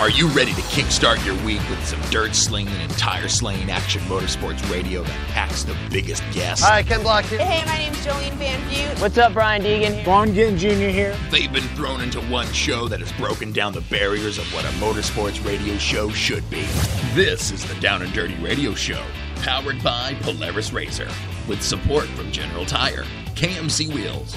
Are you ready to kickstart your week with some dirt slinging and tire slaying action motorsports radio that packs the biggest guests? Hi, Ken Block here. Hey, my name's Jolene Van Butte. What's up, Brian Deegan here. Vaughn Ginn Jr. here. They've been thrown into one show that has broken down the barriers of what a motorsports radio show should be. This is the Down and Dirty Radio Show, powered by Polaris Razor, with support from General Tire, KMC Wheels,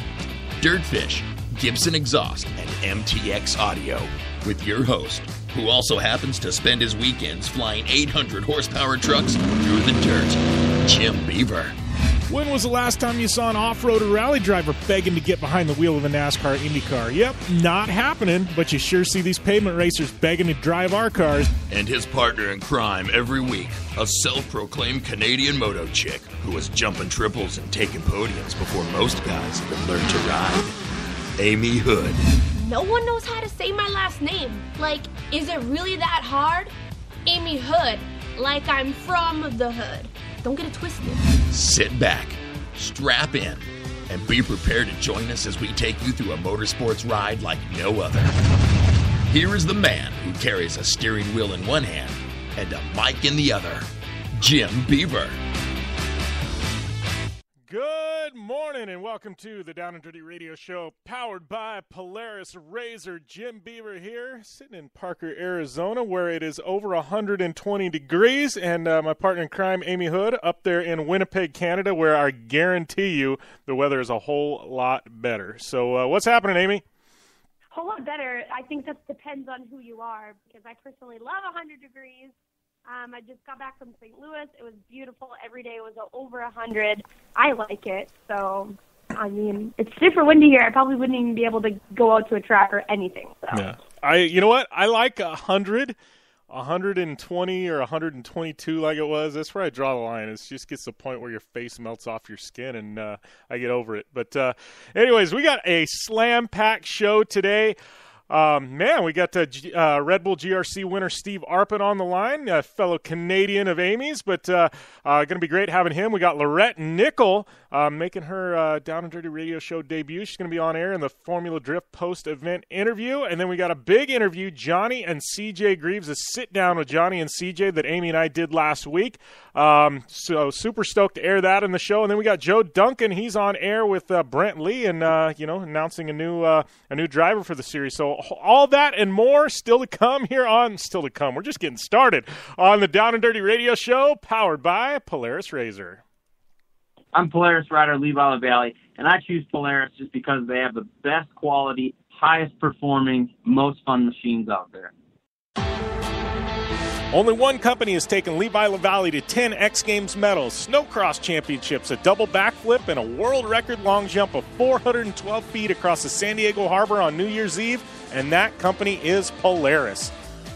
Dirtfish, Gibson Exhaust, and MTX Audio, with your host, who also happens to spend his weekends flying 800 horsepower trucks through the dirt, Jim Beaver. When was the last time you saw an off-road or rally driver begging to get behind the wheel of a NASCAR IndyCar? Yep, not happening, but you sure see these pavement racers begging to drive our cars. And his partner in crime every week, a self-proclaimed Canadian moto chick who was jumping triples and taking podiums before most guys even learned to ride, Amy Houde. No one knows how to say my last name. Like, is it really that hard? Amy Houde, like I'm from the hood. Don't get it twisted. Sit back, strap in, and be prepared to join us as we take you through a motorsports ride like no other. Here is the man who carries a steering wheel in one hand and a mic in the other, Jim Beaver. Good morning and welcome to the Down and Dirty Radio Show, powered by Polaris Razor. Jim Beaver here, sitting in Parker, Arizona, where it is over 120 degrees, and my partner in crime, Amy Houde, up there in Winnipeg, Canada, where I guarantee you the weather is a whole lot better. So what's happening, Amy? A whole lot better. I think that depends on who you are, because I personally love 100 degrees. I just got back from St. Louis. It was beautiful. Every day was over 100. I like it. So, I mean, it's super windy here. I probably wouldn't even be able to go out to a track or anything. So. Yeah. You know what? I like 100, 120 or 122 like it was. That's where I draw the line. It just gets to the point where your face melts off your skin, and I get over it. But anyways, we got a slam-packed show today. We got Red Bull GRC winner Steve Arpin on the line, a fellow Canadian of Amy's, but going to be great having him. We got Laurette Nicoll making her Down and Dirty Radio Show debut. She's going to be on air in the Formula Drift post-event interview. And then we got a big interview, Johnny and CJ Greaves, a sit-down with Johnny and CJ that Amy and I did last week. So super stoked to air that in the show. And then we got Joe Duncan. He's on air with Brent Lee and, announcing a new driver for the series. So all that and more still to come here on We're just getting started on the Down and Dirty Radio Show, powered by Polaris Razor. I'm Polaris rider Levi LaValle, and I choose Polaris just because they have the best quality, highest performing, most fun machines out there. Only one company has taken Levi LaValle to 10 X Games medals, snowcross championships, a double backflip, and a world record long jump of 412 feet across the San Diego Harbor on New Year's Eve, and that company is Polaris.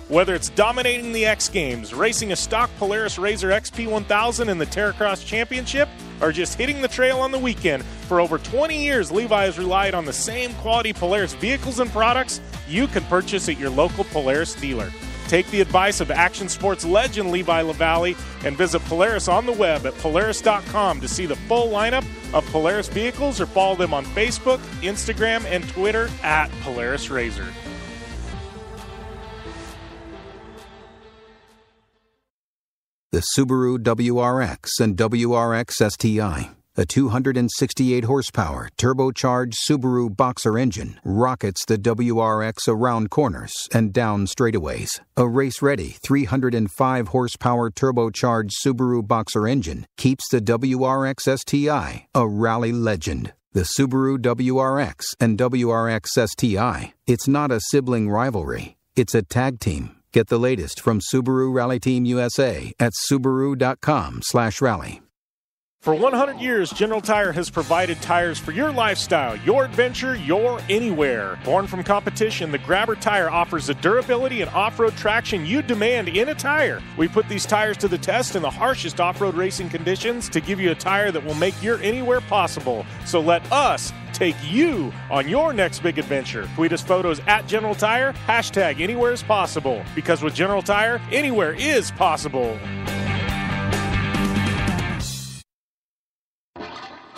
Whether it's dominating the X Games, racing a stock Polaris Razor XP1000 in the Terracross Championship, or just hitting the trail on the weekend, for over 20 years, Levi has relied on the same quality Polaris vehicles and products you can purchase at your local Polaris dealer. Take the advice of action sports legend Levi LaValle and visit Polaris on the web at Polaris.com to see the full lineup of Polaris vehicles, or follow them on Facebook, Instagram, and Twitter at Polaris Razor. The Subaru WRX and WRX STI, a 268-horsepower turbocharged Subaru Boxer engine, rockets the WRX around corners and down straightaways. A race-ready 305-horsepower turbocharged Subaru Boxer engine keeps the WRX STI a rally legend. The Subaru WRX and WRX STI, it's not a sibling rivalry, it's a tag team. Get the latest from Subaru Rally Team USA at Subaru.com/rally. For 100 years, General Tire has provided tires for your lifestyle, your adventure, your anywhere. Born from competition, the Grabber tire offers the durability and off-road traction you demand in a tire. We put these tires to the test in the harshest off-road racing conditions to give you a tire that will make your anywhere possible. So let us take you on your next big adventure. Tweet us photos at General Tire, hashtag anywhere is possible. Because with General Tire, anywhere is possible.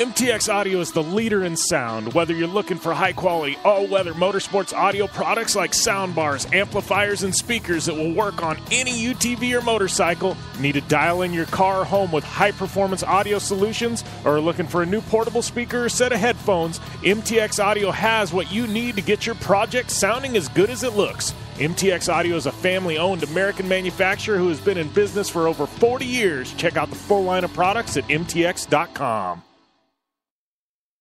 MTX Audio is the leader in sound. Whether you're looking for high-quality, all-weather motorsports audio products like soundbars, amplifiers, and speakers that will work on any UTV or motorcycle, need to dial in your car or home with high-performance audio solutions, or are looking for a new portable speaker or set of headphones, MTX Audio has what you need to get your project sounding as good as it looks. MTX Audio is a family-owned American manufacturer who has been in business for over 40 years. Check out the full line of products at mtx.com.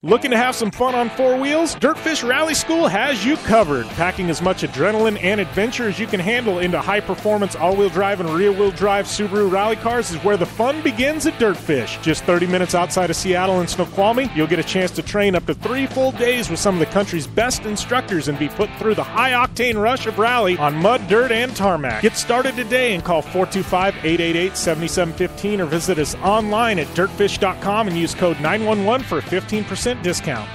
Looking to have some fun on four wheels? Dirtfish Rally School has you covered. Packing as much adrenaline and adventure as you can handle into high-performance all-wheel drive and rear-wheel drive Subaru rally cars is where the fun begins at Dirtfish. Just 30 minutes outside of Seattle and Snoqualmie, you'll get a chance to train up to 3 full days with some of the country's best instructors and be put through the high-octane rush of rally on mud, dirt, and tarmac. Get started today and call 425-888-7715 or visit us online at dirtfish.com and use code 911 for a 15% discount.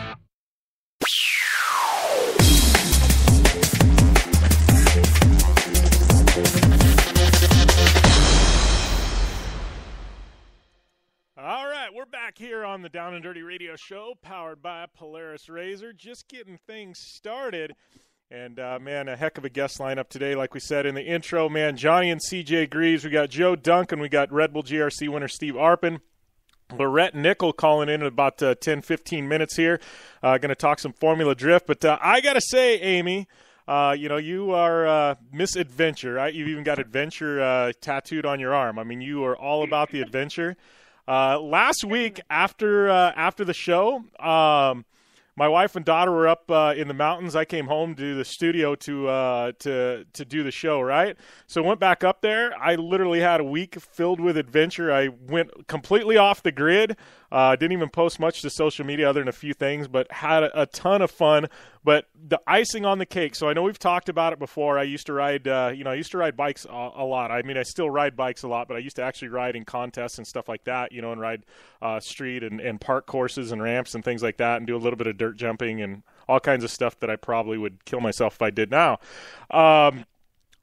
All right, we're back here on the Down and Dirty Radio Show, powered by Polaris RZR. Just getting things started. And, man, a heck of a guest lineup today. Like we said in the intro, man, Johnny and CJ Greaves. We got Joe Duncan. We got Red Bull GRC winner Steve Arpin. Laurette Nicoll calling in about 10, 15 minutes here. Going to talk some Formula Drift. But I got to say, Amy, you are Miss Adventure, right? You've even got adventure tattooed on your arm. I mean, you are all about the adventure. Last week after the show, my wife and daughter were up in the mountains. I came home to the studio to do the show, right? So I went back up there. I literally had a week filled with adventure. I went completely off the grid. Didn't even post much to social media other than a few things, but had a ton of fun. But the icing on the cake, so I know we've talked about it before. I used to ride, bikes a lot. I mean, I still ride bikes a lot, but I used to actually ride in contests and stuff like that, and ride street and park courses and ramps and things like that and do a little bit of dirt jumping and all kinds of stuff that I probably would kill myself if I did now.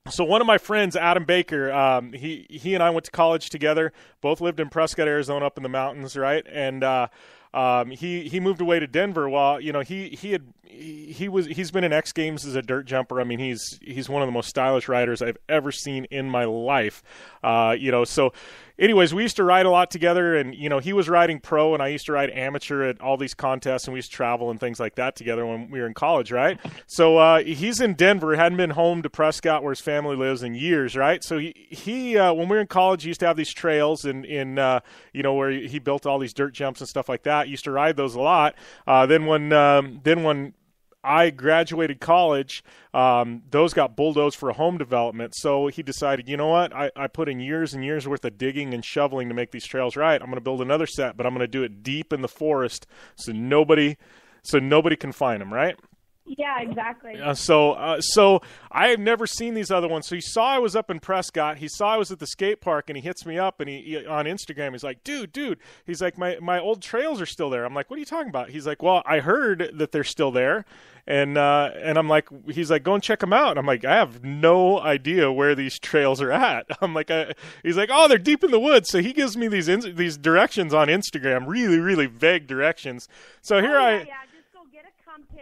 So one of my friends, Adam Baker, he and I went to college together, both lived in Prescott, Arizona, up in the mountains, right? And he moved away to Denver. While he's been in X Games as a dirt jumper. I mean, he's one of the most stylish riders I've ever seen in my life. So anyways, we used to ride a lot together, and he was riding pro, and I used to ride amateur at all these contests, and we used to travel and things like that together when we were in college, right? So he's in Denver, hadn't been home to Prescott where his family lives in years, right? So he when we were in college, he used to have these trails in where he built all these dirt jumps and stuff like that. Used to ride those a lot. Then when I graduated college, those got bulldozed for a home development. So he decided, you know what? I put in years and years worth of digging and shoveling to make these trails right. I'm going to build another set, but I'm going to do it deep in the forest so nobody can find them, right? Yeah, exactly. So I have never seen these other ones. So he saw I was up in Prescott. He saw I was at the skate park, and he hits me up, and he on Instagram. He's like, dude. He's like, my old trails are still there. I'm like, what are you talking about? He's like, well, I heard that they're still there, and I'm like, he's like, go and check them out. I'm like, I have no idea where these trails are at. I'm like, he's like, oh, they're deep in the woods. So he gives me these directions on Instagram, really, really vague directions. So here just go get a compass.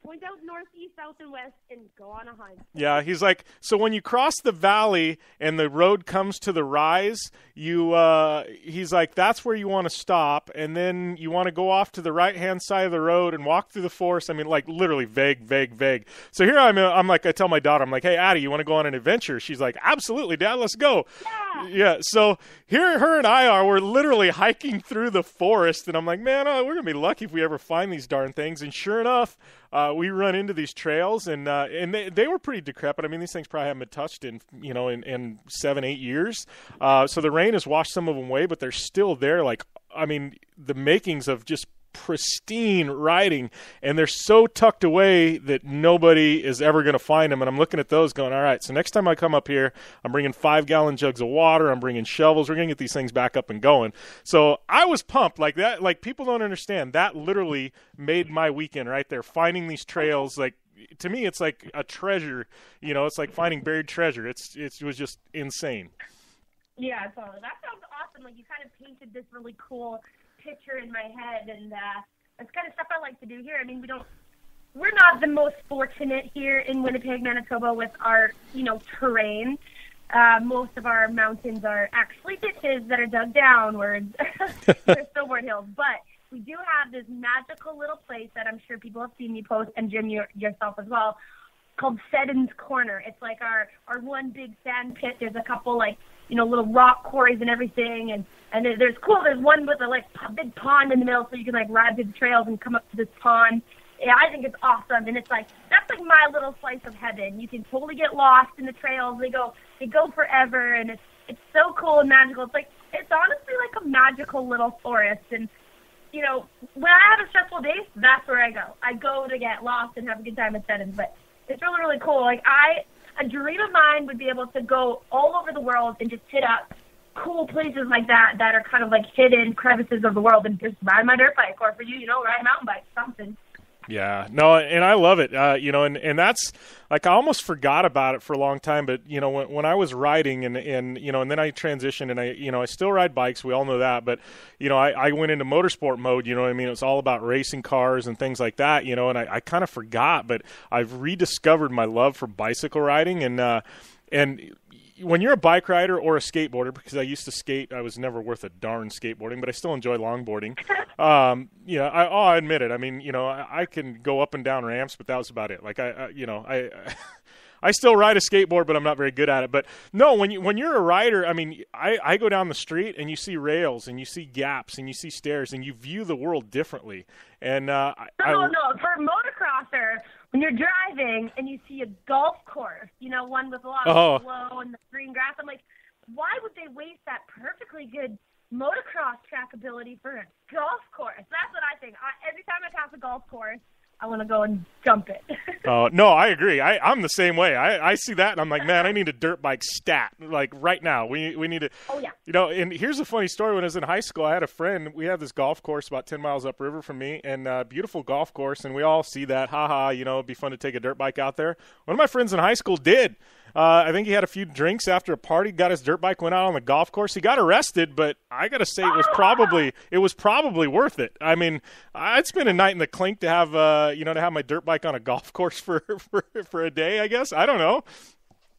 Point out north, east, south, and west, and go on a hunt. Yeah, he's like, so when you cross the valley and the road comes to the rise, he's like, that's where you want to stop, and then you want to go off to the right-hand side of the road and walk through the forest. I mean, like, literally vague. So here I'm like, I tell my daughter, I'm like, hey, Addie, you want to go on an adventure? She's like, absolutely, Dad, let's go. Yeah, so here her and I we're literally hiking through the forest, and I'm like, man, we're going to be lucky if we ever find these darn things. And sure enough, we run into these trails, and they were pretty decrepit. I mean, these things probably haven't been touched in 7-8 years. So the rain has washed some of them away, but they're still there. Like, I mean, the makings of just pristine riding, and they're so tucked away that nobody is ever going to find them. And I'm looking at those going, all right, so next time I come up here, I'm bringing 5-gallon jugs of water, I'm bringing shovels, we're going to get these things back up and going. So I was pumped like that. Like, people don't understand. That literally made my weekend right there, finding these trails. Like, to me, it's like a treasure. It's like finding buried treasure. It was just insane. Yeah, totally. That sounds awesome. Like, you kind of painted this really cool picture in my head, and that's kind of stuff I like to do here. I mean, we're not the most fortunate here in Winnipeg, Manitoba with our, terrain. Most of our mountains are actually ditches that are dug downwards. They're snowboard hills. But we do have this magical little place that I'm sure people have seen me post, and Jim, yourself as well, called Seddon's Corner. It's like our one big sand pit. There's a couple, little rock quarries and everything. And there's one with a big pond in the middle, so you can ride through the trails and come up to this pond. Yeah, I think it's awesome, and that's my little slice of heaven. You can totally get lost in the trails. They go forever, and it's so cool and magical. It's honestly like a magical little forest. And when I have a stressful day, that's where I go. I go to get lost and have a good time at Seddon. But it's really, really cool. A dream of mine would be able to go all over the world and just hit up cool places like that are kind of hidden crevices of the world, and just ride my dirt bike, or for you, ride a mountain bike, something. Yeah, no, and I love it, and that's, I almost forgot about it for a long time, but, when I was riding and then I transitioned and I still ride bikes, we all know that, but, I went into motorsport mode, you know what I mean? It was all about racing cars and things like that, and I kind of forgot, but I've rediscovered my love for bicycle riding, and when you're a bike rider or a skateboarder, because I used to skate, I was never worth a darn skateboarding, but I still enjoy longboarding. I'll admit it. I mean, I can go up and down ramps, but that was about it. I still ride a skateboard, but I'm not very good at it. But no, when you're a rider, I mean, I go down the street and you see rails and you see gaps and you see stairs and you view the world differently. And no, for a motocrosser, when you're driving and you see a golf course, one with a lot of flow and the green grass, I'm like, why would they waste that perfectly good motocross track ability for a golf course? That's what I think. Every time I pass a golf course, I want to go and jump it. Oh, no, I agree. I'm the same way. I see that, and I'm like, man, I need a dirt bike stat. Right now. We need to. Oh, yeah. And here's a funny story. When I was in high school, I had a friend. We had this golf course about 10 miles upriver from me, and beautiful golf course, and we all see that. It'd be fun to take a dirt bike out there. One of my friends in high school did. I think he had a few drinks after a party, got his dirt bike, went out on the golf course. He got arrested, but I got to say it was probably worth it. I mean, I'd spend a night in the clink to have to have my dirt bike on a golf course for a day, I guess. I don't know.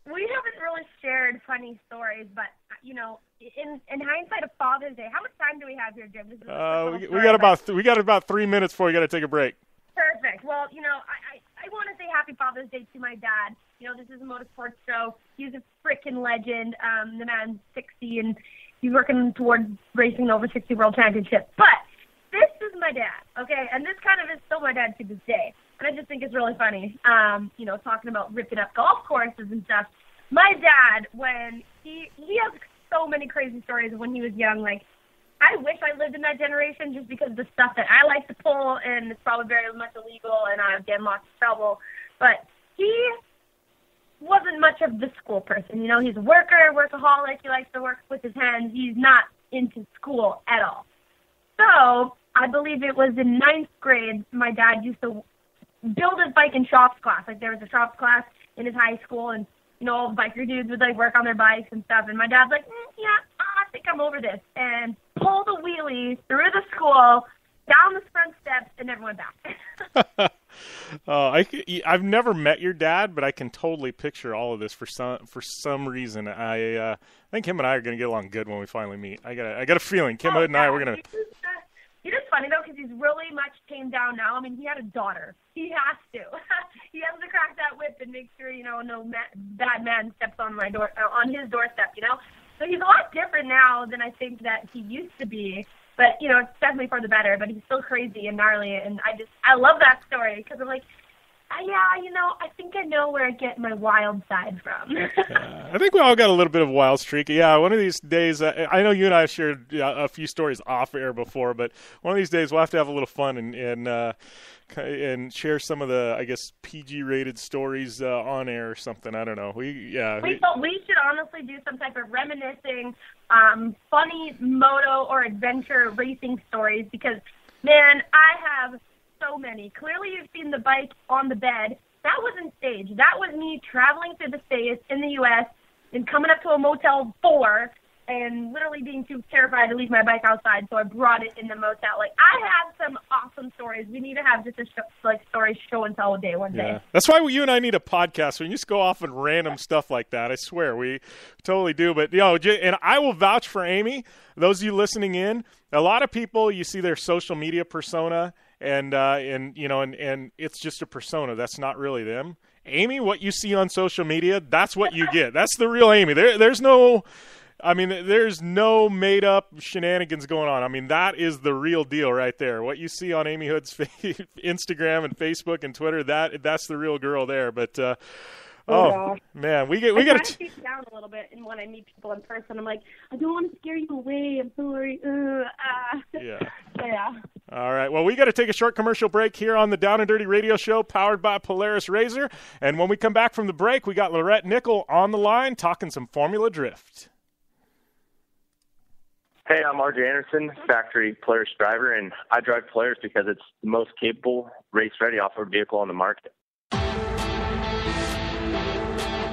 We haven't really shared funny stories, but in hindsight of Father's Day, how much time do we have here, Jim? We got about 3 minutes before we got to take a break. Perfect. Well, I want to say Happy Father's Day to my dad. This is a motorsports show. He's a freaking legend. The man's 60, and he's working towards racing over 60 World Championship. But this is my dad, okay? And this kind of is still my dad to this day. And I just think it's really funny, talking about ripping up golf courses and stuff. My dad, when he has so many crazy stories of when he was young, I wish I lived in that generation just because of the stuff that I like to pull, and it's probably very much illegal, and I would get in lots of trouble. But he wasn't much of the school person. He's a workaholic. He likes to work with his hands. He's not into school at all. So I believe it was in 9th grade, my dad used to build his bike in shops class. There was a shops class in his high school, and, all the biker dudes would, work on their bikes and stuff. And my dad's like, I think I'm over this. And pull the wheelie through the school, down the front steps, and never went back. I've never met your dad, but I can totally picture all of this for some reason. I think him and I are going to get along good when we finally meet. I got a feeling Kim Houde and I, we're going to. It is funny, though, because he's really much tamed down now. I mean, he had a daughter. He has to. He has to crack that whip and make sure, no bad man steps on on his doorstep, So he's a lot different now than I think that he used to be. But, it's definitely for the better. But he's still crazy and gnarly. And I love that story because I'm like, I think I know where I get my wild side from. I think we all got a little bit of a wild streak. Yeah, one of these days, I know you and I have shared a few stories off air before, but one of these days we'll have to have a little fun and share some of the, I guess, PG-rated stories on air or something. I don't know. We should honestly do some type of reminiscing, funny moto or adventure racing stories because, man, I have so many. Clearly you've seen the bike on the bed. That wasn't staged. That was me traveling through the States in the U.S. and coming up to a Motel 4 and literally being too terrified to leave my bike outside, so I brought it in the most out. Like, I have some awesome stories. We need to have just a story show and tell day one day. That's why you and I need a podcast. We just go off on random stuff like that. I swear, we totally do. But, and I will vouch for Amy. Those of you listening in, a lot of people, you see their social media persona, and it's just a persona. That's not really them. Amy, what you see on social media, that's what you get. That's the real Amy. There's no made-up shenanigans going on. I mean, that is the real deal right there. What you see on Amy Houde's Instagram and Facebook and Twitter, that's the real girl there. But man, we got to keep it down a little bit. And when I meet people in person, I'm like, I don't want to scare you away. I'm sorry. Yeah. Yeah. All right. Well, we got to take a short commercial break here on the Down and Dirty Radio Show, powered by Polaris RZR. And when we come back from the break, we got Laurette Nicoll on the line talking some Formula Drift. Hey, I'm RJ Anderson, factory Polaris driver, and I drive Polaris because it's the most capable, race-ready off-road vehicle on the market.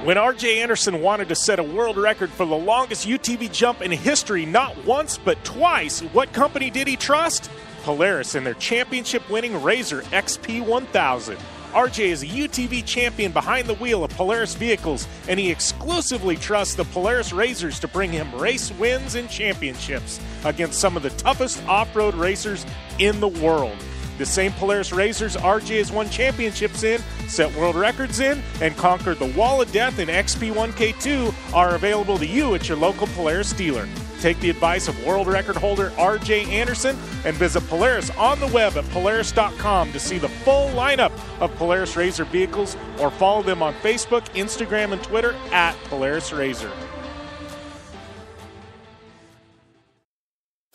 When R.J. Anderson wanted to set a world record for the longest UTV jump in history, not once but twice, what company did he trust? Polaris and their championship-winning RZR XP1000. R.J. is a UTV champion behind the wheel of Polaris vehicles, and he exclusively trusts the Polaris RZRs to bring him race wins and championships against some of the toughest off-road racers in the world. The same Polaris RZRs RJ has won championships in, set world records in, and conquered the Wall of Death in XP1K2 are available to you at your local Polaris dealer. Take the advice of world record holder RJ Anderson and visit Polaris on the web at Polaris.com to see the full lineup of Polaris RZR vehicles, or follow them on Facebook, Instagram, and Twitter at Polaris RZR.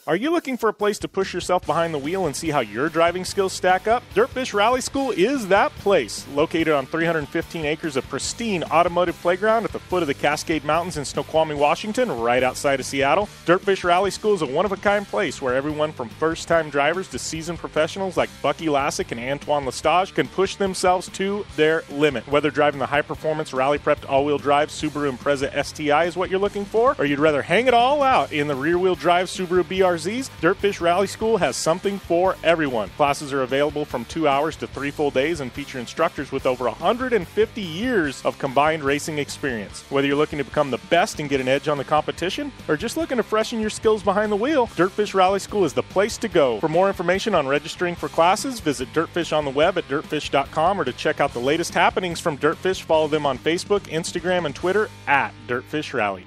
Are you looking for a place to push yourself behind the wheel and see how your driving skills stack up? Dirtfish Rally School is that place. Located on 315 acres of pristine automotive playground at the foot of the Cascade Mountains in Snoqualmie, Washington, right outside of Seattle, Dirtfish Rally School is a one-of-a-kind place where everyone from first-time drivers to seasoned professionals like Bucky Lassick and Antoine Lestage can push themselves to their limit. Whether driving the high-performance, rally-prepped all-wheel drive Subaru Impreza STI is what you're looking for, or you'd rather hang it all out in the rear-wheel drive Subaru BRZs, Dirtfish Rally School has something for everyone. Classes are available from 2 hours to 3 full days and feature instructors with over 150 years of combined racing experience. Whether you're looking to become the best and get an edge on the competition, or just looking to freshen your skills behind the wheel, Dirtfish Rally School is the place to go. For more information on registering for classes, visit Dirtfish on the web at dirtfish.com, or to check out the latest happenings from Dirtfish, follow them on Facebook, Instagram, and Twitter at Dirtfish Rally.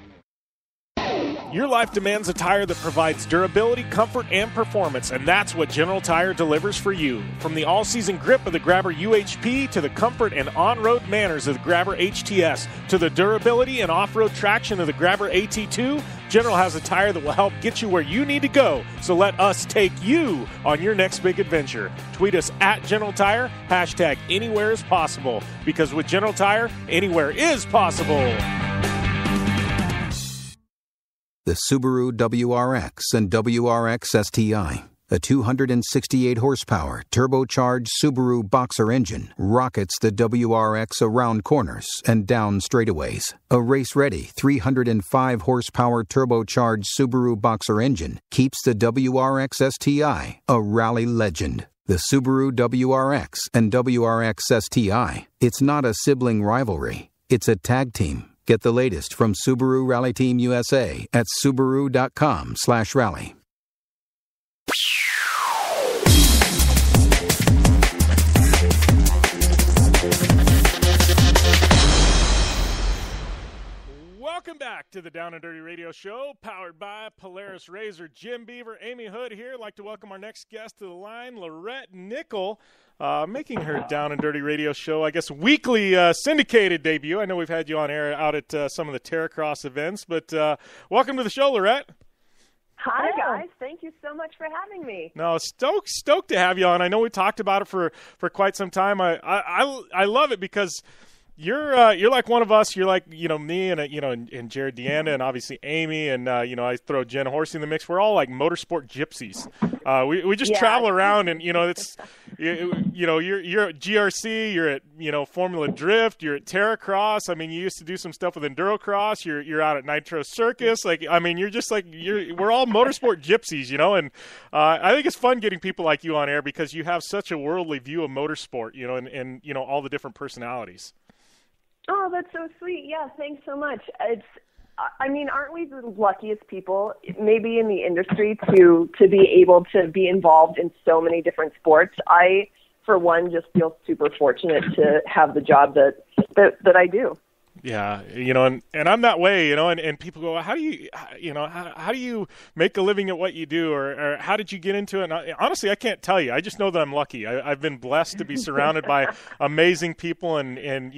Your life demands a tire that provides durability, comfort, and performance, and that's what General Tire delivers for you. From the all-season grip of the Grabber UHP to the comfort and on-road manners of the Grabber HTS to the durability and off-road traction of the Grabber AT2, General has a tire that will help get you where you need to go. So let us take you on your next big adventure. Tweet us at General Tire, hashtag anywhere is possible, because with General Tire, anywhere is possible. The Subaru WRX and WRX STI, a 268 horsepower turbocharged Subaru Boxer engine, rockets the WRX around corners and down straightaways. A race-ready 305 horsepower turbocharged Subaru Boxer engine keeps the WRX STI a rally legend. The Subaru WRX and WRX STI, it's not a sibling rivalry, it's a tag team. Get the latest from Subaru Rally Team USA at Subaru.com/rally. Welcome back to the Down and Dirty Radio Show, powered by Polaris RZR. Jim Beaver, Amy Houde here. I'd like to welcome our next guest to the line, Laurette Nicoll, making her Down and Dirty Radio Show, I guess, weekly syndicated debut. I know we've had you on air out at some of the Terracross events, but welcome to the show, Laurette. Hi, guys. Thank you so much for having me. No, stoked to have you on. I know we talked about it for quite some time. I love it because you're like one of us. You're like, me and and Jared Deanna and obviously Amy and I throw Jen Horsey in the mix. We're all like motorsport gypsies. We just travel around and it's you're at GRC, you're at Formula Drift, you're at Terracross. I mean, you used to do some stuff with Endurocross. You're out at Nitro Circus. Like, I mean, you're just like we're all motorsport gypsies, and I think it's fun getting people like you on air because you have such a worldly view of motorsport, and all the different personalities. Oh, that's so sweet. Yeah, thanks so much. Aren't we the luckiest people maybe in the industry to be able to be involved in so many different sports? I, for one, just feel super fortunate to have the job that I do. Yeah, and I'm that way, and people go, how do you, how do you make a living at what you do, or how did you get into it? And honestly, I can't tell you. I just know that I'm lucky. I've been blessed to be surrounded by amazing people, and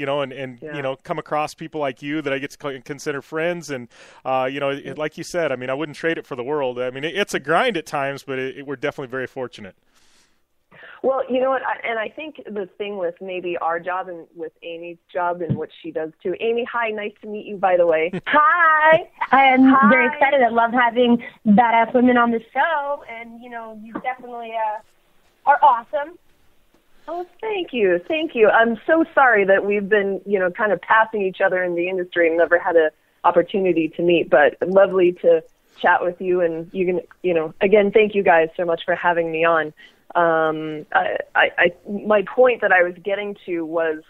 come across people like you that I get to consider friends, and like you said, I mean, I wouldn't trade it for the world. I mean, it's a grind at times, but we're definitely very fortunate. Well, you know what, and I think the thing with maybe our job and with Amy's job and what she does too. Amy, hi, nice to meet you, by the way. Hi. I'm very excited. I love having badass women on the show, and, you definitely are awesome. Oh, thank you. Thank you. I'm so sorry that we've been, kind of passing each other in the industry and never had an opportunity to meet, but lovely to chat with you, and you can, again, thank you guys so much for having me on. My point that I was getting to was,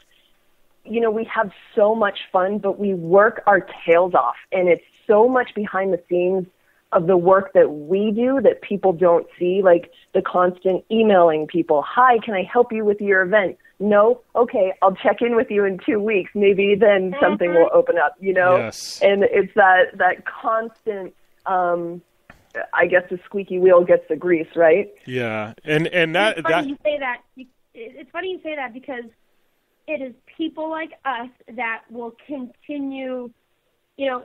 we have so much fun, but we work our tails off, and it's so much behind the scenes of the work that we do that people don't see, like the constant emailing people. Hi, can I help you with your event? No? Okay, I'll check in with you in 2 weeks. Maybe then something will open up, Yes. And it's that constant, I guess the squeaky wheel gets the grease, right? Yeah, and that it's funny you say that. It's funny you say that because it is people like us that will continue, to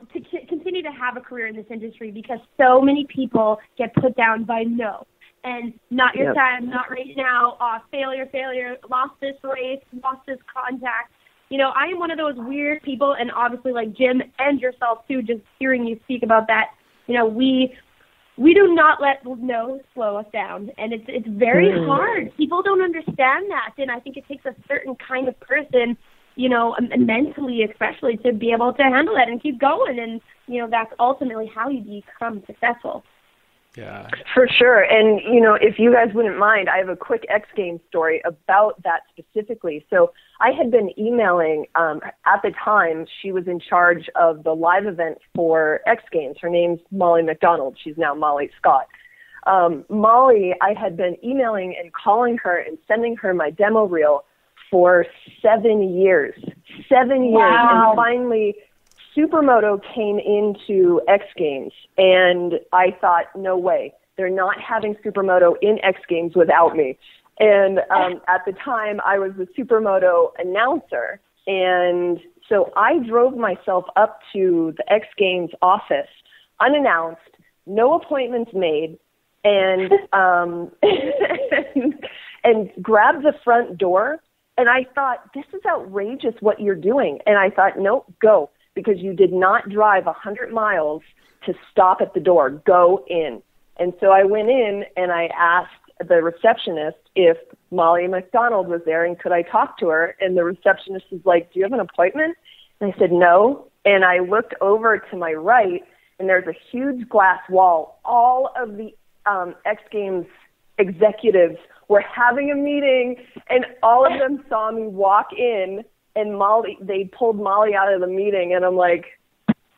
continue to have a career in this industry because so many people get put down by no and not your time, not right now, failure, lost this race, lost this contact. I am one of those weird people, and obviously like Jim and yourself too. Just hearing you speak about that, we do not let no slow us down, and it's very hard. People don't understand that, and I think it takes a certain kind of person, mentally especially, to be able to handle that and keep going, and, that's ultimately how you become successful. Yeah. For sure. And, if you guys wouldn't mind, I have a quick X Games story about that specifically. So I had been emailing, at the time, she was in charge of the live event for X Games. Her name's Molly McDonald. She's now Molly Scott. Molly, I had been emailing and calling her and sending her my demo reel for 7 years. 7 years. Wow. And finally, Supermoto came into X Games, and I thought, no way. They're not having Supermoto in X Games without me. And at the time, I was the Supermoto announcer, and so I drove myself up to the X Games office, unannounced, no appointments made, and and grabbed the front door, and I thought, this is outrageous what you're doing. And I thought, nope, go. Because you did not drive 100 miles to stop at the door. Go in. And so I went in and I asked the receptionist if Molly McDonald was there and could I talk to her. And the receptionist was like, do you have an appointment? And I said, no. And I looked over to my right, and there's a huge glass wall. All of the X Games executives were having a meeting, and all of them saw me walk in. And they pulled Molly out of the meeting, and I'm like,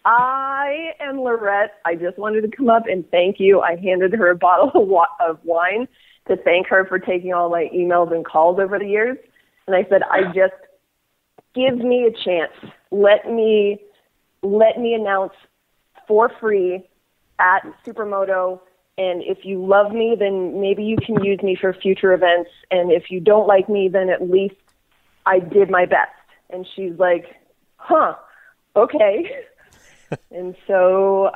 I am Laurette. I just wanted to come up and thank you. I handed her a bottle of wine to thank her for taking all my emails and calls over the years. And I said, give me a chance. Let me announce for free at Supermoto. And if you love me, then maybe you can use me for future events. And if you don't like me, then at least I did my best. And she's like, okay. And so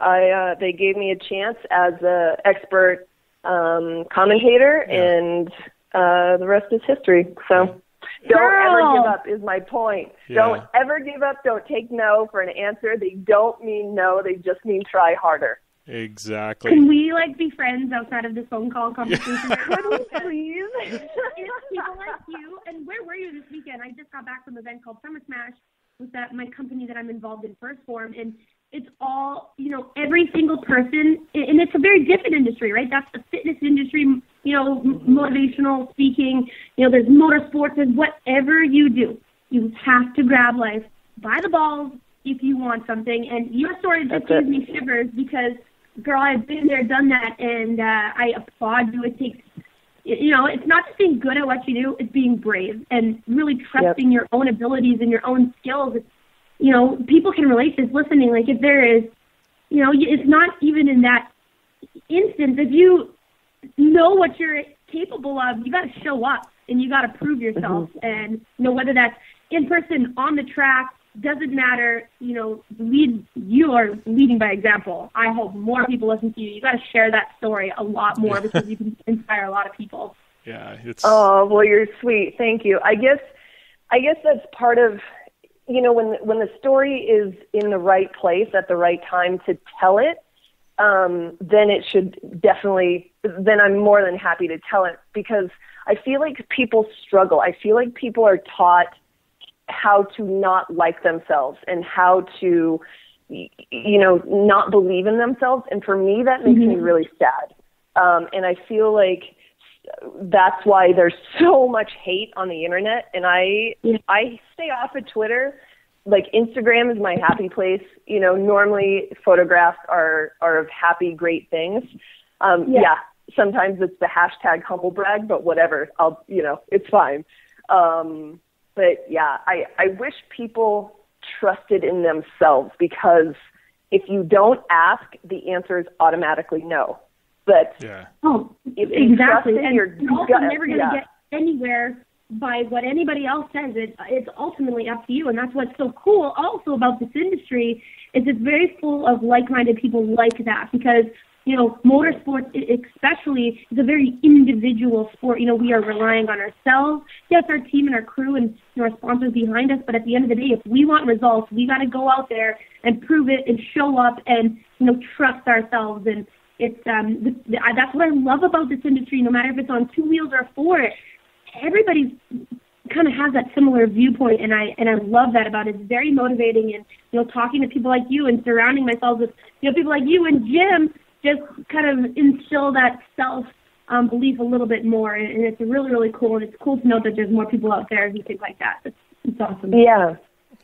they gave me a chance as an expert commentator, and the rest is history. So Don't ever give up is my point. Yeah. Don't ever give up. Don't take no for an answer. They don't mean no. They just mean try harder. Exactly. Can we be friends outside of this phone call conversation? Could we please? People like you. And where were you this weekend? I just got back from an event called Summer Smash with my company that I'm involved in, First Form, and it's all, every single person, and it's a very different industry, right? That's the fitness industry, motivational speaking, there's motorsports, there's whatever you do. You have to grab life by the balls if you want something. And your story just gives me shivers because, girl, I've been there, done that, and I applaud you. It takes, it's not just being good at what you do, it's being brave and really trusting your own abilities and your own skills. It's, people can relate to this listening. Like, if there is, it's not even in that instance. If you know what you're capable of, you got to show up and you got to prove yourself. And, whether that's in person, on the track, doesn't matter, you are leading by example. I hope more people listen to you. You got to share that story a lot more because you can inspire a lot of people. Yeah. Oh, well, you're sweet. Thank you. I guess that's part of, when the story is in the right place at the right time to tell it, then it should definitely, then I'm more than happy to tell it because I feel like people struggle. I feel like people are taught how to not like themselves and how to, not believe in themselves. And for me, that makes me really sad. And I feel like that's why there's so much hate on the internet. And I stay off of Twitter. Like, Instagram is my happy place. Normally photographs are of happy, great things. Sometimes it's the hashtag humble brag, but whatever. It's fine. But yeah, I wish people trusted in themselves because if you don't ask, the answer is automatically no. But if you trust in your gut, you're also never going to get anywhere by what anybody else says. It's ultimately up to you, and that's what's so cool also about this industry is it's very full of like-minded people like that because motorsports especially is a very individual sport. We are relying on ourselves, yes, our team and our crew and our sponsors behind us, but at the end of the day, if we want results, we got to go out there and prove it and show up and, trust ourselves. And it's that's what I love about this industry, no matter if it's on 2 wheels or 4. Everybody's kind of has that similar viewpoint, and I love that about it. It's very motivating, and, talking to people like you and surrounding myself with, people like you and Jim just kind of instill that self-belief a little bit more, and it's really, really cool, and it's cool to know that there's more people out there who think like that. It's awesome. Yeah.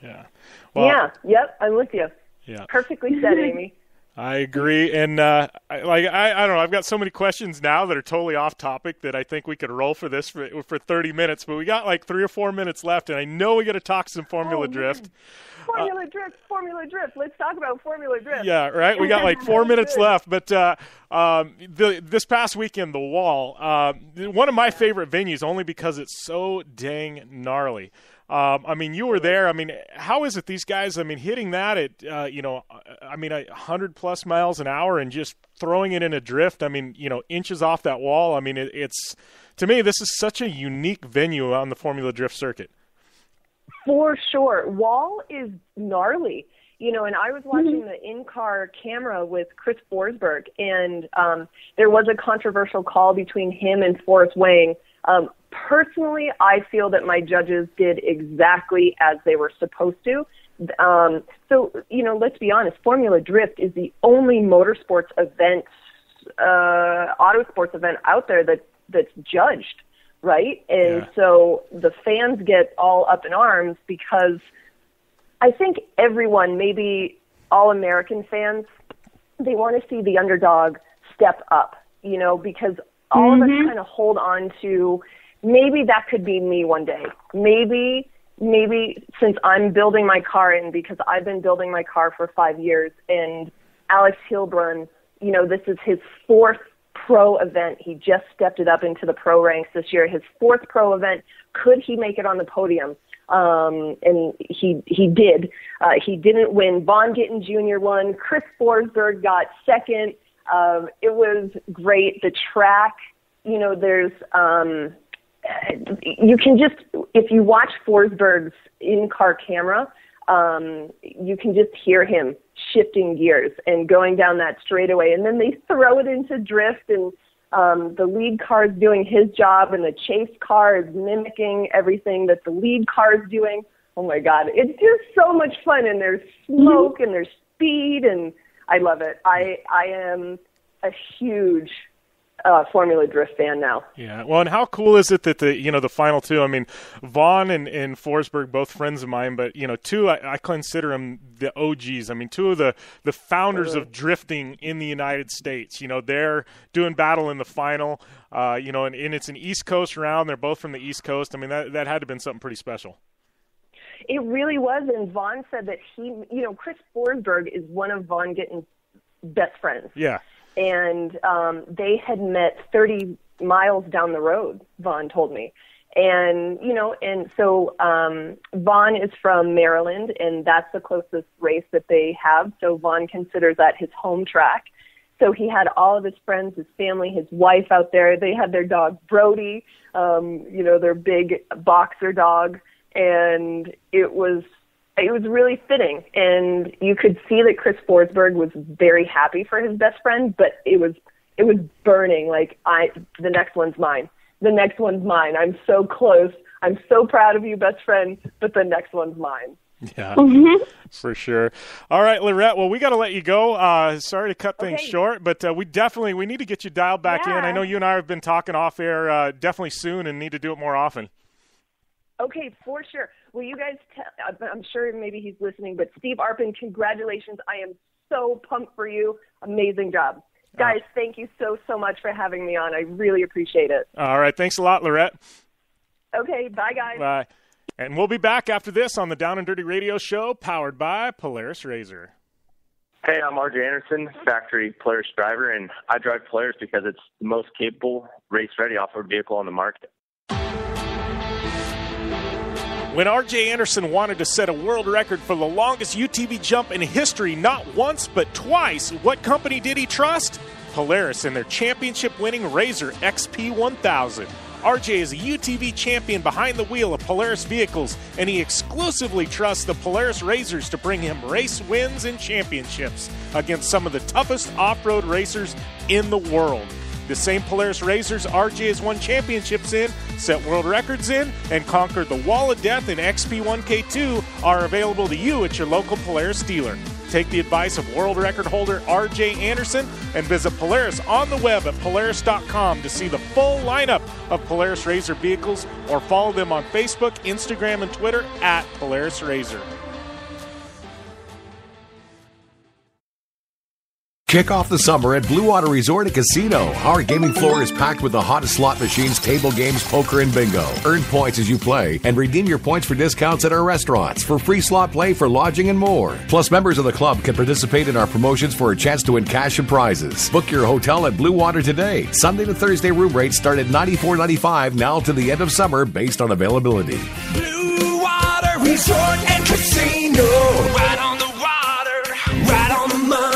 Yeah. Well, yeah. Yep. I'm with you. Yeah. Perfectly said, Amy. I agree, and I don't know. I've got so many questions now that are totally off topic that I think we could roll for this for 30 minutes. But we got like 3 or 4 minutes left, and I know we got to talk some Formula Drift. Formula Drift. Let's talk about Formula Drift. Yeah, right. We got like 4 minutes left, but this past weekend, the Wall, one of my favorite venues, only because it's so dang gnarly. You were there. How is it these guys, hitting that at, 100 plus miles an hour and just throwing it in a drift, inches off that wall. It's, to me, this is such a unique venue on the Formula Drift circuit. For sure. Wall is gnarly, and I was watching the in-car camera with Chris Forsberg, and there was a controversial call between him and Forrest Wang. Personally, I feel that my judges did exactly as they were supposed to. So, let's be honest, Formula Drift is the only motorsports event, auto sports event out there that's judged, right? And so the fans get all up in arms because I think everyone, maybe all American fans, they want to see the underdog step up, because all of us kind of hold on to maybe that could be me one day. Maybe since I'm building my car and because I've been building my car for 5 years, and Alex Hilbrun, this is his 4th pro event. He just stepped it up into the pro ranks this year. His 4th pro event. Could he make it on the podium? And he did. He didn't win. Von Gittin Jr. won. Chris Forsberg got 2nd. It was great. The track, there's you can just, if you watch Forsberg's in-car camera, you can just hear him shifting gears and going down that straightaway. And then they throw it into drift, and the lead car is doing his job, and the chase car is mimicking everything that the lead car is doing. Oh, my God. It's just so much fun, and there's smoke, and there's speed, and I love it. I am a huge Formula Drift fan now. Yeah, well, and how cool is it that the final two? I mean, Vaughn and Forsberg, both friends of mine, but two I consider them the OGs. I mean, two of the founders of drifting in the United States. They're doing battle in the final. And it's an East Coast round. They're both from the East Coast. I mean, that had to have been something pretty special. It really was, and Vaughn said that Chris Forsberg is one of Vaughn Gitten's best friends. Yeah. And they had met 30 miles down the road, Vaughn told me. And, so Vaughn is from Maryland, and that's the closest race that they have. So Vaughn considers that his home track. So he had all of his friends, his family, his wife out there. They had their dog, Brody, their big boxer dog. And it was really fitting, and you could see that Chris Forsberg was very happy for his best friend, but it was burning. Like, the next one's mine. The next one's mine. I'm so close. I'm so proud of you, best friend, but the next one's mine. Yeah, for sure. All right, Laurette, well, we got to let you go. Sorry to cut things short, but we need to get you dialed back in. I know you and I have been talking off air definitely soon and need to do it more often. Okay, for sure. Well, you guys, I'm sure maybe he's listening, but Steve Arpin, congratulations. I am so pumped for you. Amazing job. Guys, thank you so much for having me on. I really appreciate it. All right, thanks a lot, Laurette. Okay, bye, guys. Bye. And we'll be back after this on the Down and Dirty Radio Show, powered by Polaris RZR. Hey, I'm RJ Anderson, factory Polaris driver, and I drive Polaris because it's the most capable, race-ready off-road vehicle on the market. When R.J. Anderson wanted to set a world record for the longest UTV jump in history, not once but twice, what company did he trust? Polaris and their championship-winning RZR XP1000. R.J. is a UTV champion behind the wheel of Polaris vehicles, and he exclusively trusts the Polaris RZRs to bring him race wins and championships against some of the toughest off-road racers in the world. The same Polaris RZRs RJ has won championships in, set world records in, and conquered the Wall of Death in XP1K2 are available to you at your local Polaris dealer. Take the advice of world record holder RJ Anderson and visit Polaris on the web at Polaris.com to see the full lineup of Polaris RZR vehicles, or follow them on Facebook, Instagram, and Twitter at Polaris RZR. Kick off the summer at Blue Water Resort and Casino. Our gaming floor is packed with the hottest slot machines, table games, poker, and bingo. Earn points as you play and redeem your points for discounts at our restaurants, for free slot play, for lodging, and more. Plus, members of the club can participate in our promotions for a chance to win cash and prizes. Book your hotel at Blue Water today. Sunday to Thursday room rates start at $94.95 now to the end of summer based on availability. Blue Water Resort and Casino. Right on the water, right on the money.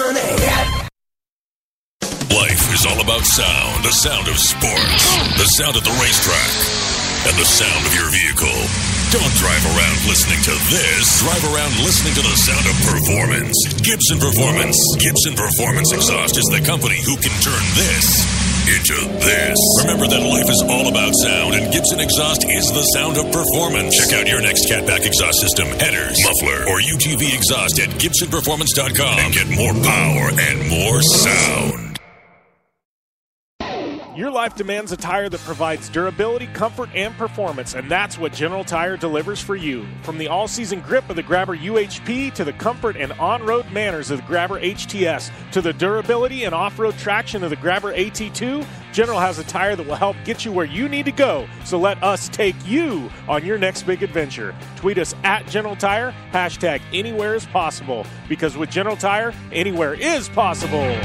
Life is all about sound. The sound of sports. The sound at the racetrack. And the sound of your vehicle. Don't drive around listening to this. Drive around listening to the sound of performance. Gibson Performance. Gibson Performance Exhaust is the company who can turn this into this. Remember that life is all about sound, and Gibson Exhaust is the sound of performance. Check out your next catback exhaust system, headers, muffler, or UTV exhaust at GibsonPerformance.com and get more power and more sound. Your life demands a tire that provides durability, comfort, and performance, and that's what General Tire delivers for you. From the all-season grip of the Grabber UHP to the comfort and on-road manners of the Grabber HTS to the durability and off-road traction of the Grabber AT2, General has a tire that will help get you where you need to go. So let us take you on your next big adventure. Tweet us at General Tire, hashtag anywhere is possible, because with General Tire, anywhere is possible.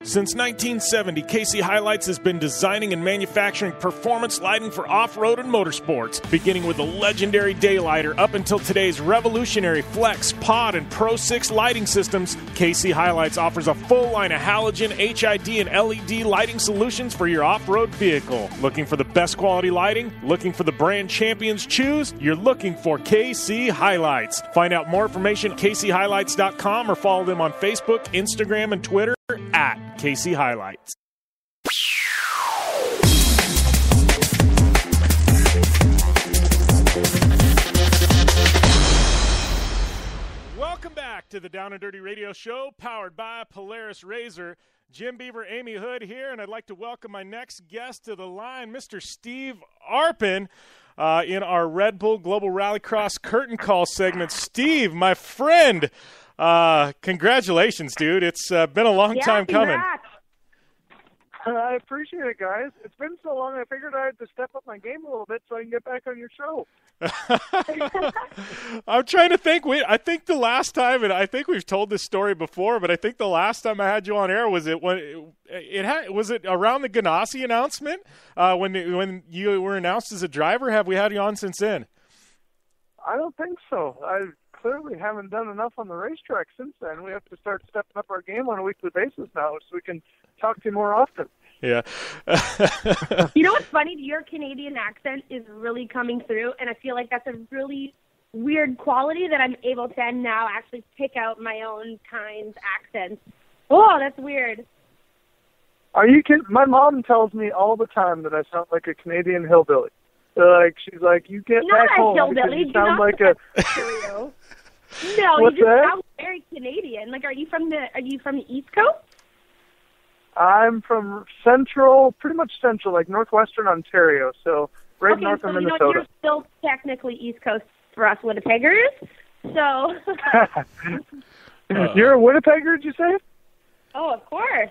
Since 1970, KC Highlights has been designing and manufacturing performance lighting for off-road and motorsports, beginning with the legendary Daylighter up until today's revolutionary Flex, Pod, and Pro 6 lighting systems. KC Highlights offers a full line of halogen, HID, and LED lighting solutions for your off-road vehicle. Looking for the best quality lighting? Looking for the brand champions choose? You're looking for KC Highlights. Find out more information at kchighlights.com or follow them on Facebook, Instagram, and Twitter at KC Highlights. Welcome back to the Down and Dirty Radio Show, powered by Polaris RZR. Jim Beaver, Amy Houde here, and I'd like to welcome my next guest to the line, Mr. Steve Arpin, in our Red Bull Global Rallycross Curtain Call segment. Steve, my friend, congratulations, dude. It's been a long time coming. I appreciate it, guys. It's been so long, I figured I had to step up my game a little bit so I can get back on your show. I'm trying to think. I think the last time, and I think we've told this story before, but I think the last time I had you on air was was it around the Ganassi announcement when you were announced as a driver? Have we had you on since then? I don't think so. I clearly haven't done enough on the racetrack since then. We have to start stepping up our game on a weekly basis now so we can talk to you more often. Yeah. You know what's funny? Your Canadian accent is really coming through, and I feel like that's a really weird quality that I'm able to now actually pick out my own kind's accent. Oh, that's weird. Are you kidding? My mom tells me all the time that I sound like a Canadian hillbilly. She's like, you get back home because you sound like a... No, What's you just that? sound very Canadian. Like, are you from the East Coast? I'm from pretty much central, like northwestern Ontario, so north of Minnesota. You're still technically East Coast for us Winnipeggers, so... You're a Winnipegger, did you say? Oh, of course.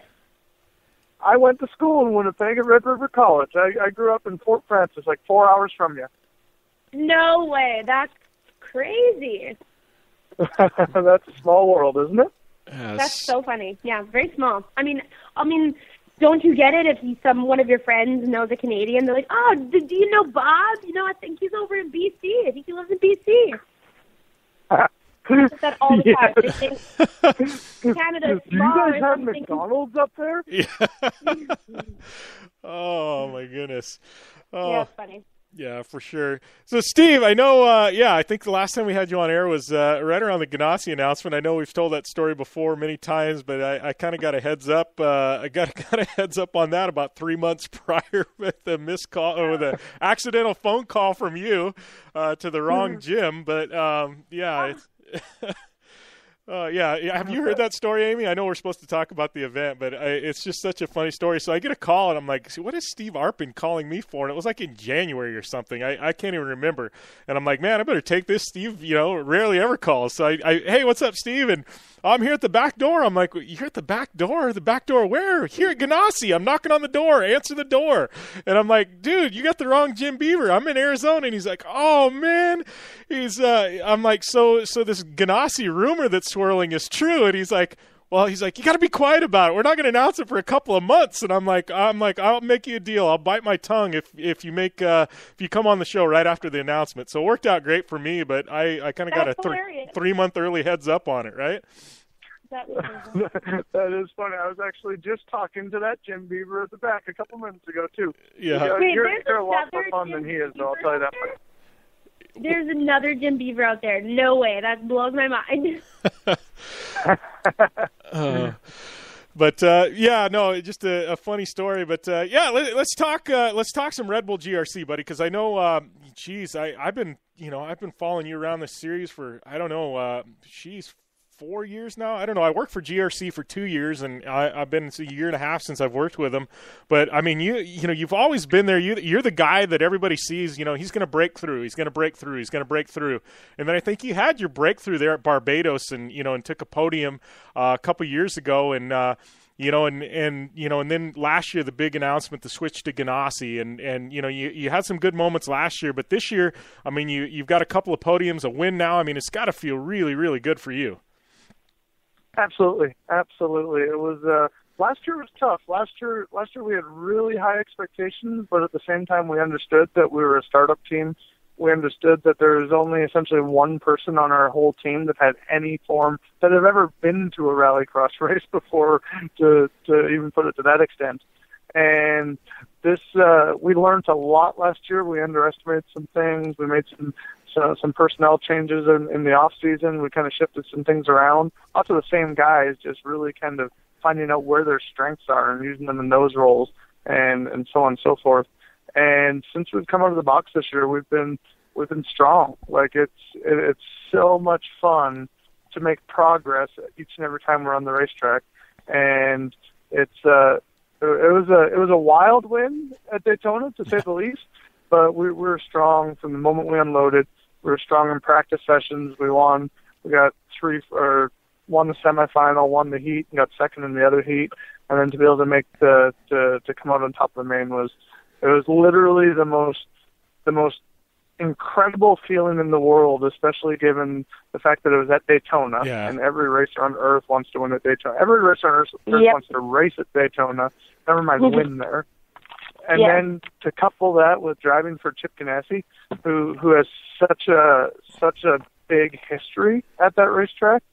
I went to school in Winnipeg at Red River College. I grew up in Fort Francis, like 4 hours from you. No way. That's crazy. That's a small world, isn't it? Yes. That's so funny. Yeah, very small. I mean, don't you get it if one of your friends knows a Canadian? They're like, oh, do you know Bob? I think he's over in BC. I think he lives in BC. That all the time. They think Canada's Do you small. guys have McDonald's up there? Yeah. Oh, my goodness. Oh. Yeah, it's funny. Yeah, for sure. So, Steve, I know, I think the last time we had you on air was right around the Ganassi announcement. I know we've told that story before many times, but I kind of got a heads up. I got a heads up on that about 3 months prior with the missed call or the accidental phone call from you to the wrong gym. But, yeah, it's... Yeah. Have you heard that story, Amy? I know we're supposed to talk about the event, but it's just such a funny story. So I get a call, and I'm like, what is Steve Arpin calling me for? And it was like in January or something. I can't even remember. And I'm like, man, I better take this. Steve, rarely ever calls. So hey, what's up, Steve? And I'm here at the back door. I'm like, you're at the back door? The back door where? Here at Ganassi. I'm knocking on the door. Answer the door. And I'm like, dude, you got the wrong Jim Beaver. I'm in Arizona. And he's like, oh, man. I'm like, so this Ganassi rumor that's swirling is true. And he's like, you got to be quiet about it. We're not going to announce it for a couple of months. And I'm like, I'll make you a deal. I'll bite my tongue if you come on the show right after the announcement. So it worked out great for me, but I kind of got a 3-month early heads up on it, right? That is funny. I was actually just talking to that Jim Beaver at the back a couple minutes ago, too. Yeah. You're a lot more fun than he is, though, I'll tell you that much. There's another Jim Beaver out there. No way. That blows my mind. Just a funny story. But let's talk some Red Bull GRC, buddy, because I know, I've been following you around this series for 4 years now. I don't know. I worked for GRC for 2 years, and I've been a year and a half since I've worked with them. But I mean, you've always been there. You're the guy that everybody sees. He's going to break through. He's going to break through. He's going to break through. And then I think you had your breakthrough there at Barbados, and took a podium a couple years ago, and then last year the big announcement, the switch to Ganassi, and you had some good moments last year, but this year, I mean, you've got a couple of podiums, a win now. I mean, it's got to feel really, really good for you. Absolutely. It was Last year was tough. Last year we had really high expectations, but at the same time we understood that we were a startup team. We understood that there was only essentially one person on our whole team that had any form, that had ever been to a rallycross race before, to even put it to that extent. And this, we learned a lot last year. We underestimated some things. We made some personnel changes in the off season. We kind of shifted some things around. Lots of the same guys, just really kind of finding out where their strengths are and using them in those roles, and so on and so forth. And since we've come out of the box this year, we've been strong. Like it's so much fun to make progress each and every time we're on the racetrack. And it was a wild win at Daytona, to say the least. But we were strong from the moment we unloaded. We were strong in practice sessions. We won. We got won the semifinal, won the heat, and got second in the other heat. And then to be able to make to come out on top of the main was literally the most incredible feeling in the world, especially given the fact that it was at Daytona. Yeah. And every racer on Earth wants to win at Daytona. Every racer on Earth wants to race at Daytona, never mind win there. And then to couple that with driving for Chip Ganassi, who has such a big history at that racetrack,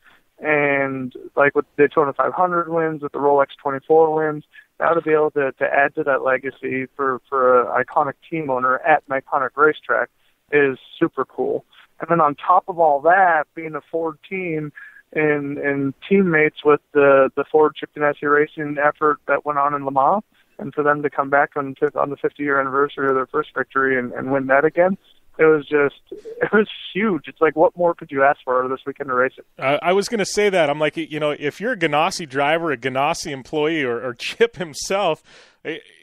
and like with the Daytona 500 wins, with the Rolex 24 wins, now to be able to add to that legacy for an iconic team owner at an iconic racetrack is super cool. And then on top of all that, being a Ford team and teammates with the Ford Chip Ganassi racing effort that went on in Le Mans, and for them to come back on the 50-year anniversary of their first victory and win that again, it was huge. It's like, what more could you ask for this weekend to race it? I was going to say that. I'm like, if you're a Ganassi driver, a Ganassi employee, or Chip himself,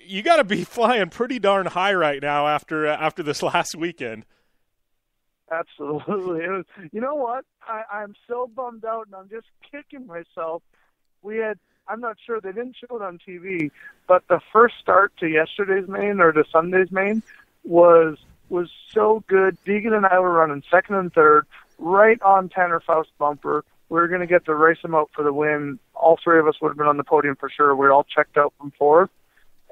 you got to be flying pretty darn high right now after this last weekend. Absolutely. You know what? I'm so bummed out, and I'm just kicking myself. I'm not sure, they didn't show it on TV, but the first start to yesterday's main, or to Sunday's main, was so good. Deegan and I were running second and third, right on Tanner Faust's bumper. We were going to get to race him out for the win. All three of us would have been on the podium for sure. We were all checked out from fourth.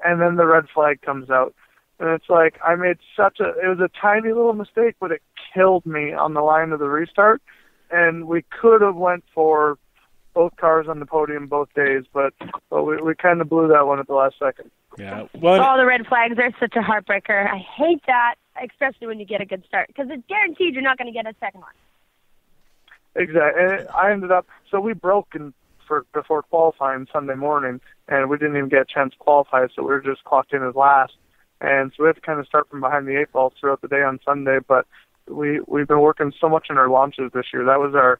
And then the red flag comes out. And it's like, I made it was a tiny little mistake, but it killed me on the line of the restart. And we could have went for both cars on the podium both days, but we kind of blew that one at the last second. Yeah. Well, the red flags are such a heartbreaker. I hate that, especially when you get a good start, because it's guaranteed you're not going to get a second one. Exactly. And I ended up, so we broke before qualifying Sunday morning, and we didn't even get a chance to qualify, so we were just clocked in as last. And so we had to kind of start from behind the eight ball throughout the day on Sunday, but we've been working so much in our launches this year. That was our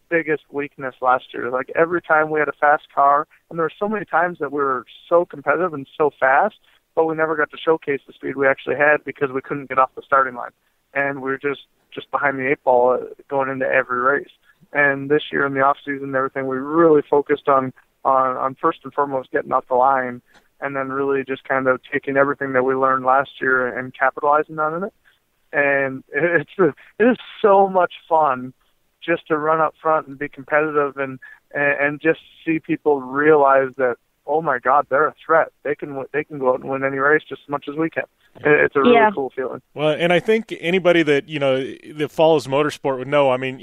biggest weakness last year. Like every time we had a fast car, and there were so many times that we were so competitive and so fast, but we never got to showcase the speed we actually had because we couldn't get off the starting line. And we were just behind the eight ball going into every race. And this year in the off season and everything, we really focused on first and foremost getting off the line, and then really just kind of taking everything that we learned last year and capitalizing on it. And it is so much fun just to run up front and be competitive and just see people realize that, oh my God, they're a threat. They can go out and win any race just as much as we can. It's a really cool feeling. Well, and I think anybody that that follows motorsport would know. I mean,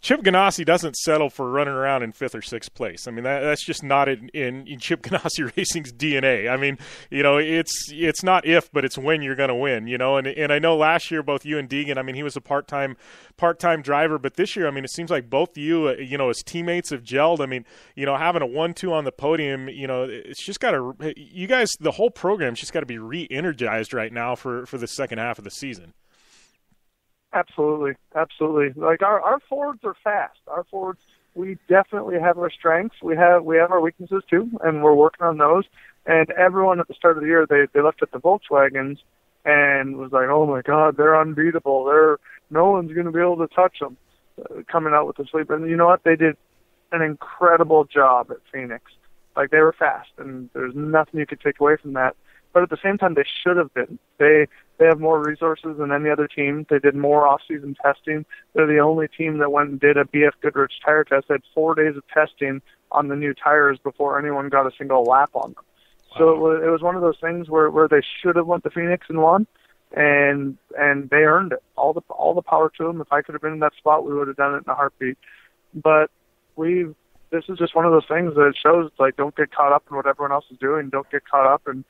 Chip Ganassi doesn't settle for running around in fifth or sixth place. I mean, that's just not in Chip Ganassi Racing's DNA. I mean, it's not if, but it's when you're going to win. And I know last year both you and Deegan, I mean, he was a part-time driver, but this year, I mean, it seems like both you, as teammates have gelled. I mean, having a 1-2 on the podium, it's just got to, you guys, the whole program's just got to be re-energized right now for the second half of the season. Absolutely. Like our Fords are fast. Our Fords, we definitely have our strengths. We have our weaknesses too, and we're working on those. And everyone at the start of the year, they looked at the Volkswagens and was like, "Oh my God, they're unbeatable. No one's going to be able to touch them." Coming out with the sleep, and you know what? They did an incredible job at Phoenix. Like, they were fast, and there's nothing you could take away from that. but at the same time, they should have been. They have more resources than any other team. They did more off-season testing. They're the only team that went and did a BF Goodrich tire test. They had 4 days of testing on the new tires before anyone got a single lap on them. Wow. So it was one of those things where they should have went to Phoenix and won, and they earned it. All the power to them. If I could have been in that spot, we would have done it in a heartbeat. But this is just one of those things that shows, like, don't get caught up in what everyone else is doing. Don't get caught up in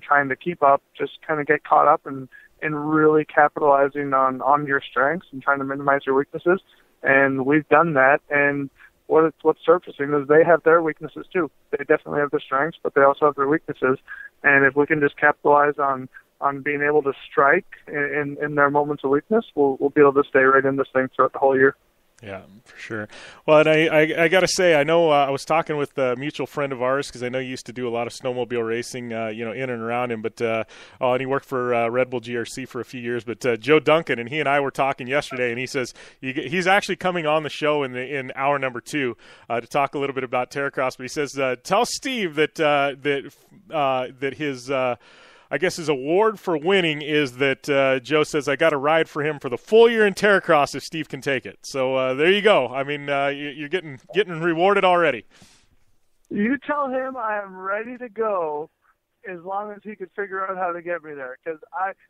trying to keep up. Just kind of get caught up in really capitalizing on your strengths and trying to minimize your weaknesses. And we've done that. And what's surfacing is they have their weaknesses too. They definitely have their strengths, but they also have their weaknesses. And if we can just capitalize on being able to strike in their moments of weakness, we'll be able to stay right in this thing throughout the whole year. Yeah, for sure. Well, and I got to say, I know I was talking with a mutual friend of ours because I know you used to do a lot of snowmobile racing, in and around him. But and he worked for Red Bull GRC for a few years. But Joe Duncan, and he and I were talking yesterday, and he says he's actually coming on the show in hour number 2 to talk a little bit about Terracross. But he says, tell Steve that his I guess his award for winning is that Joe says I got a ride for him for the full year in Terracross if Steve can take it. So there you go. I mean, you're getting rewarded already. You tell him I am ready to go as long as he can figure out how to get me there. Because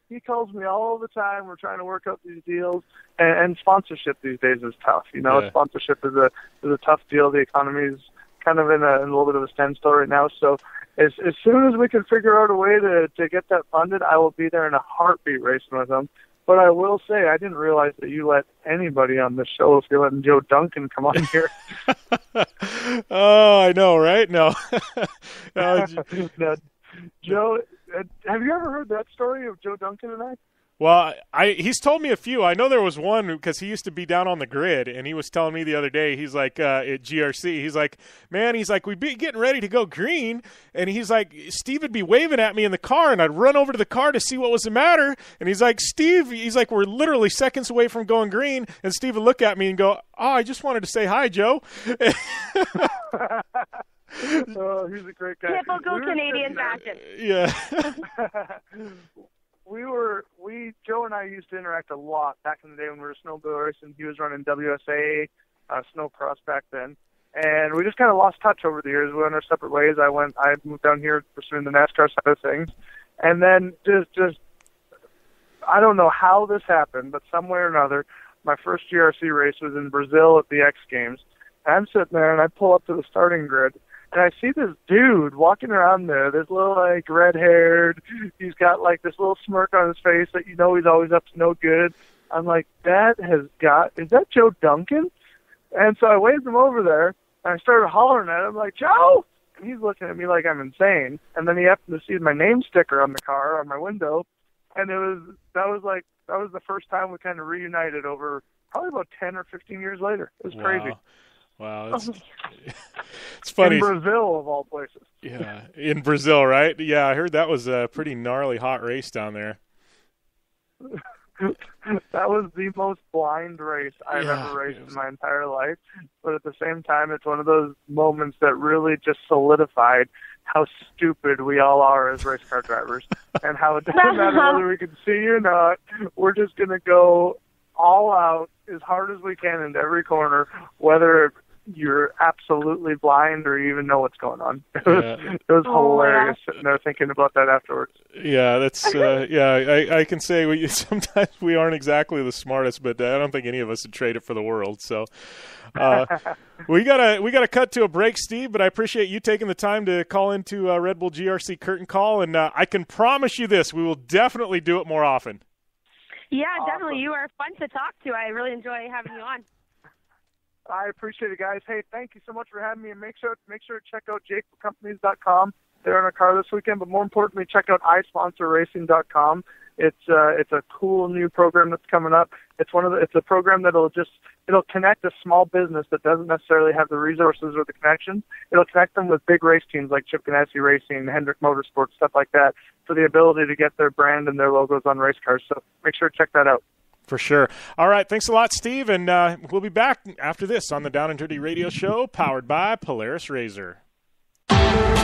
he calls me all the time. We're trying to work out these deals, and sponsorship these days is tough. Yeah. Sponsorship is a tough deal. The economy is kind of in a little bit of a standstill right now. So as soon as we can figure out a way to get that funded, I will be there in a heartbeat racing with him. But I will say, I didn't realize that you let anybody on the show if you're letting Joe Duncan come on here. Oh, I know, right? No. No, Joe, have you ever heard that story of Joe Duncan and I? Well, he's told me a few. I know there was one because he used to be down on the grid, and he was telling me the other day, he's like, at GRC, he's like, man, we'd be getting ready to go green, and he's like, Steve would be waving at me in the car, and I'd run over to the car to see what was the matter, and he's like, Steve, we're literally seconds away from going green, and Steve would look at me and go, oh, I just wanted to say hi, Joe. Oh, he's a great guy. Typical Canadian fashion. Yeah. Joe and I used to interact a lot back in the day when we were snowmobile racing. He was running WSA, Snowcross back then. And we just kind of lost touch over the years. We went our separate ways. I moved down here pursuing the NASCAR side of things. And then just I don't know how this happened, but some way or another, my first GRC race was in Brazil at the X Games. And I'm sitting there, and I pull up to the starting grid, and I see this dude walking around there, this little, red-haired, he's got, this little smirk on his face that he's always up to no good. I'm like, is that Joe Duncan? And so I waved him over there, and I started hollering at him, like, Joe! And he's looking at me like I'm insane. And then he happened to see my name sticker on the car, on my window, and that was the first time we kind of reunited over probably about 10 or 15 years later. It was crazy. Wow, it's funny. In Brazil, of all places. Yeah, in Brazil, right? Yeah, I heard that was a pretty gnarly hot race down there. That was the most blind race I've ever raced in my entire life. But at the same time, it's one of those moments that really just solidified how stupid we all are as race car drivers and how it doesn't matter whether we can see or not. We're just going to go all out as hard as we can into every corner, whether you're absolutely blind or you even know what's going on. It was hilarious sitting there thinking about that afterwards. Yeah, that's I can say sometimes we aren't exactly the smartest, but I don't think any of us would trade it for the world. So we gotta cut to a break, Steve. But I appreciate you taking the time to call into Red Bull GRC Curtain Call, and I can promise you this: we will definitely do it more often. Yeah, definitely. You are fun to talk to. I really enjoy having you on. I appreciate it, guys. Hey, thank you so much for having me. And make sure to check out jacobcompanies.com. They're in a car this weekend, but more importantly, check out isponsorracing.com. It's a cool new program that's coming up. It's a program that'll connect a small business that doesn't necessarily have the resources or the connections. It'll connect them with big race teams like Chip Ganassi Racing, Hendrick Motorsports, stuff like that, for the ability to get their brand and their logos on race cars. So make sure to check that out. For sure. All right. Thanks a lot, Steve. And we'll be back after this on the Down and Dirty Radio Show, powered by Polaris RZR.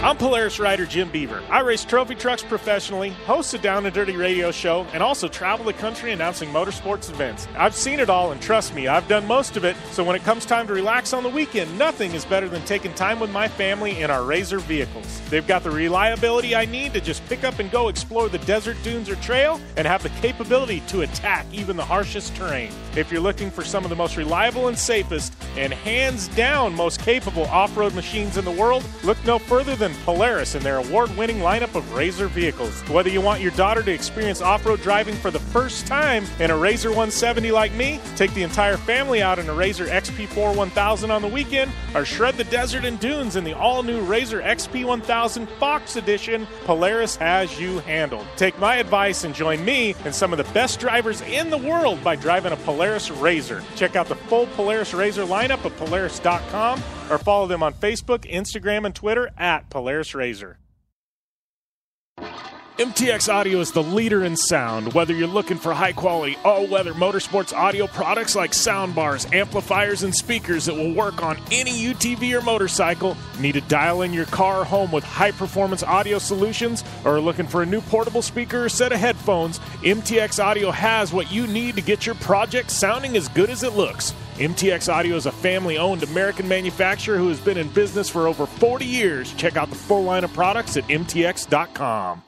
I'm Polaris rider Jim Beaver. I race trophy trucks professionally, host a Down and Dirty radio show, and also travel the country announcing motorsports events. I've seen it all, and trust me, I've done most of it, so when it comes time to relax on the weekend, nothing is better than taking time with my family in our RZR vehicles. They've got the reliability I need to just pick up and go explore the desert, dunes, or trail, and have the capability to attack even the harshest terrain. If you're looking for some of the most reliable and safest, and hands down most capable off-road machines in the world, look no further than Polaris and their award-winning lineup of RZR vehicles. Whether you want your daughter to experience off-road driving for the first time in a RZR 170 like me, take the entire family out in a RZR XP4 1000 on the weekend, or shred the desert and dunes in the all-new RZR XP 1000 Fox Edition, Polaris has you handled. Take my advice and join me and some of the best drivers in the world by driving a Polaris RZR. Check out the full Polaris RZR lineup at Polaris.com or follow them on Facebook, Instagram, and Twitter at Polaris RZR. MTX Audio is the leader in sound. Whether you're looking for high-quality, all-weather motorsports audio products like soundbars, amplifiers, and speakers that will work on any UTV or motorcycle, need to dial in your car or home with high-performance audio solutions, or are looking for a new portable speaker or set of headphones, MTX Audio has what you need to get your project sounding as good as it looks. MTX Audio is a family-owned American manufacturer who has been in business for over 40 years. Check out the full line of products at MTX.com.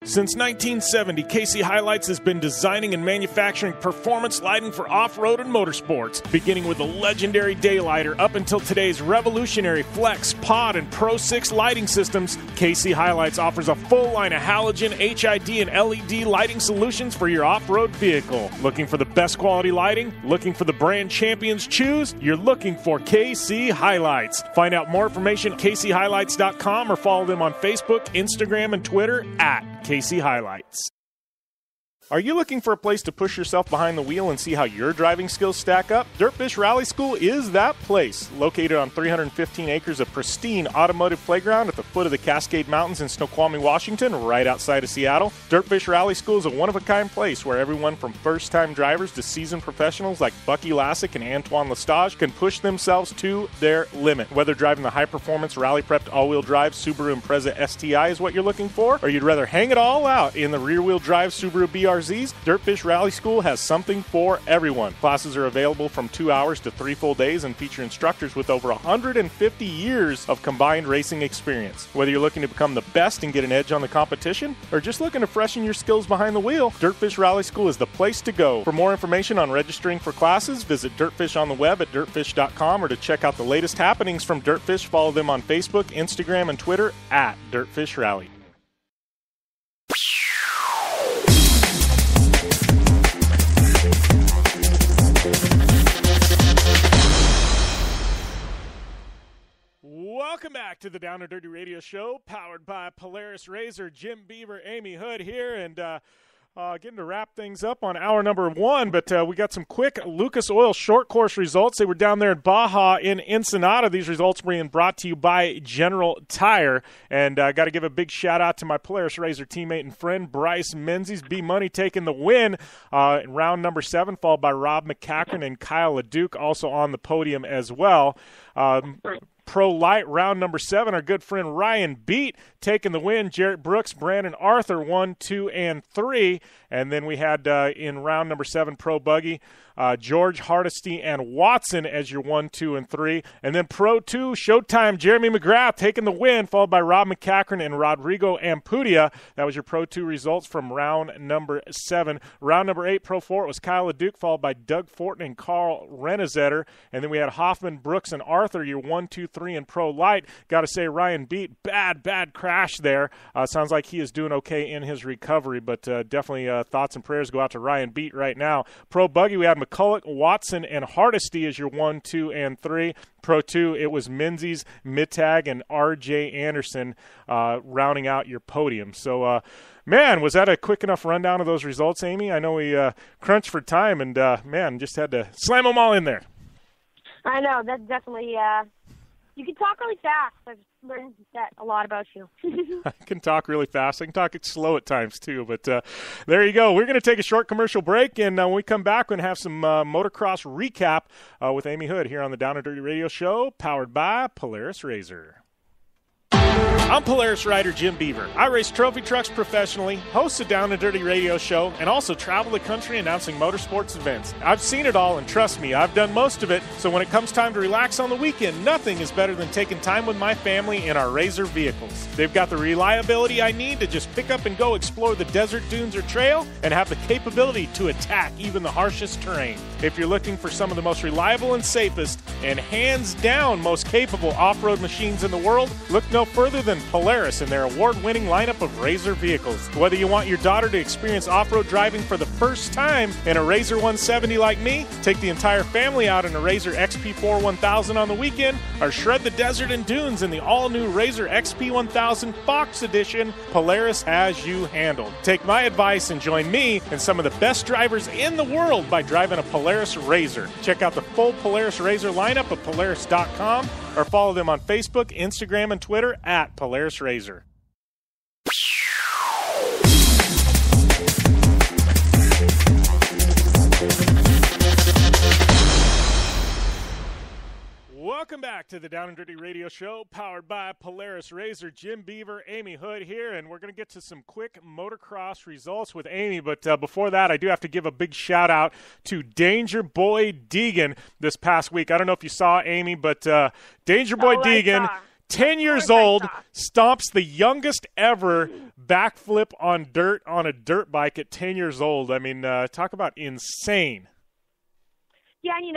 Since 1970, KC Highlights has been designing and manufacturing performance lighting for off-road and motorsports, beginning with the legendary Daylighter up until today's revolutionary Flex, Pod, and Pro 6 lighting systems. KC Highlights offers a full line of halogen, HID, and LED lighting solutions for your off-road vehicle. Looking for the best quality lighting? Looking for the brand champions choose? You're looking for KC Highlights. Find out more information at kchighlights.com or follow them on Facebook, Instagram, and Twitter at KC Highlights. Are you looking for a place to push yourself behind the wheel and see how your driving skills stack up? Dirtfish Rally School is that place. Located on 315 acres of pristine automotive playground at the foot of the Cascade Mountains in Snoqualmie, Washington, right outside of Seattle, Dirtfish Rally School is a one-of-a-kind place where everyone from first-time drivers to seasoned professionals like Bucky Lassick and Antoine Lestage can push themselves to their limit. Whether driving the high-performance rally-prepped all-wheel drive Subaru Impreza STI is what you're looking for, or you'd rather hang it all out in the rear-wheel drive Subaru BRZs, Dirtfish Rally School has something for everyone. Classes are available from 2 hours to 3 full days and feature instructors with over 150 years of combined racing experience. Whether you're looking to become the best and get an edge on the competition, or just looking to freshen your skills behind the wheel, Dirtfish Rally School is the place to go. For more information on registering for classes, visit Dirtfish on the web at dirtfish.com, or to check out the latest happenings from Dirtfish, follow them on Facebook, Instagram, and Twitter at Dirtfish Rally. Welcome back to the Down and Dirty Radio Show, powered by Polaris RZR. Jim Beaver, Amy Houde here, and getting to wrap things up on hour number 1, but we got some quick Lucas Oil short course results. They were down there in Baja in Ensenada. These results being brought to you by General Tire, and I got to give a big shout-out to my Polaris RZR teammate and friend, Bryce Menzies. B-Money taking the win in round number 7, followed by Rob McCachran and Kyle LeDuc, also on the podium as well. Pro Light round number 7, our good friend Ryan Beat taking the win. Jarrett Brooks, Brandon Arthur 1, 2, and 3. And then we had in round number 7 Pro Buggy, George Hardesty and Watson as your 1, 2, and 3. And then Pro 2 Showtime, Jeremy McGrath taking the win, followed by Rob McCachran and Rodrigo Ampudia. That was your Pro 2 results from round number 7. Round number 8, Pro 4, it was Kyle LeDuc, followed by Doug Fortin and Carl Renezetter. And then we had Hoffman, Brooks, and Arthur, your 1, 2, 3 in Pro Light. Got to say, Ryan Beat, bad crash there. Sounds like he is doing okay in his recovery, but definitely thoughts and prayers go out to Ryan Beat right now. Pro Buggy, we had McCulloch, Watson, and Hardesty as your 1, 2, and 3. Pro 2, it was Menzies, Mittag, and R.J. Anderson rounding out your podium. So, man, was that a quick enough rundown of those results, Amy? I know we crunched for time, and, man, just had to slam them all in there. I know. That's definitely you can talk really fast. I've learned that a lot about you. I can talk really fast. I can talk it slow at times, too. But there you go. We're going to take a short commercial break, and when we come back, we're going to have some motocross recap with Amy Houde here on the Down and Dirty Radio Show, powered by Polaris RZR. I'm Polaris rider Jim Beaver. I race trophy trucks professionally, host a Down and Dirty radio show, and also travel the country announcing motorsports events. I've seen it all, and trust me, I've done most of it. So when it comes time to relax on the weekend, nothing is better than taking time with my family in our RZR vehicles. They've got the reliability I need to just pick up and go explore the desert, dunes, or trail, and have the capability to attack even the harshest terrain. If you're looking for some of the most reliable and safest, and hands down most capable off-road machines in the world, look no further than Polaris and their award-winning lineup of RZR vehicles. Whether you want your daughter to experience off-road driving for the first time in a RZR 170 like me, take the entire family out in a RZR XP4 1000 on the weekend, or shred the desert and dunes in the all-new RZR XP 1000 Fox Edition, Polaris has you handled. Take my advice and join me and some of the best drivers in the world by driving a Polaris RZR. Check out the full Polaris RZR lineup at Polaris.com or follow them on Facebook, Instagram, and Twitter at Polaris RZR. Welcome back to the Down and Dirty Radio Show, powered by Polaris RZR. Jim Beaver, Amy Houde here, and we're going to get to some quick motocross results with Amy. But before that, I do have to give a big shout-out to Danger Boy Deegan this past week. I don't know if you saw, Amy, but Danger Boy Deegan, 10 years old, stomps the youngest ever backflip on dirt on a dirt bike at 10 years old. I mean, talk about insane. Yeah, and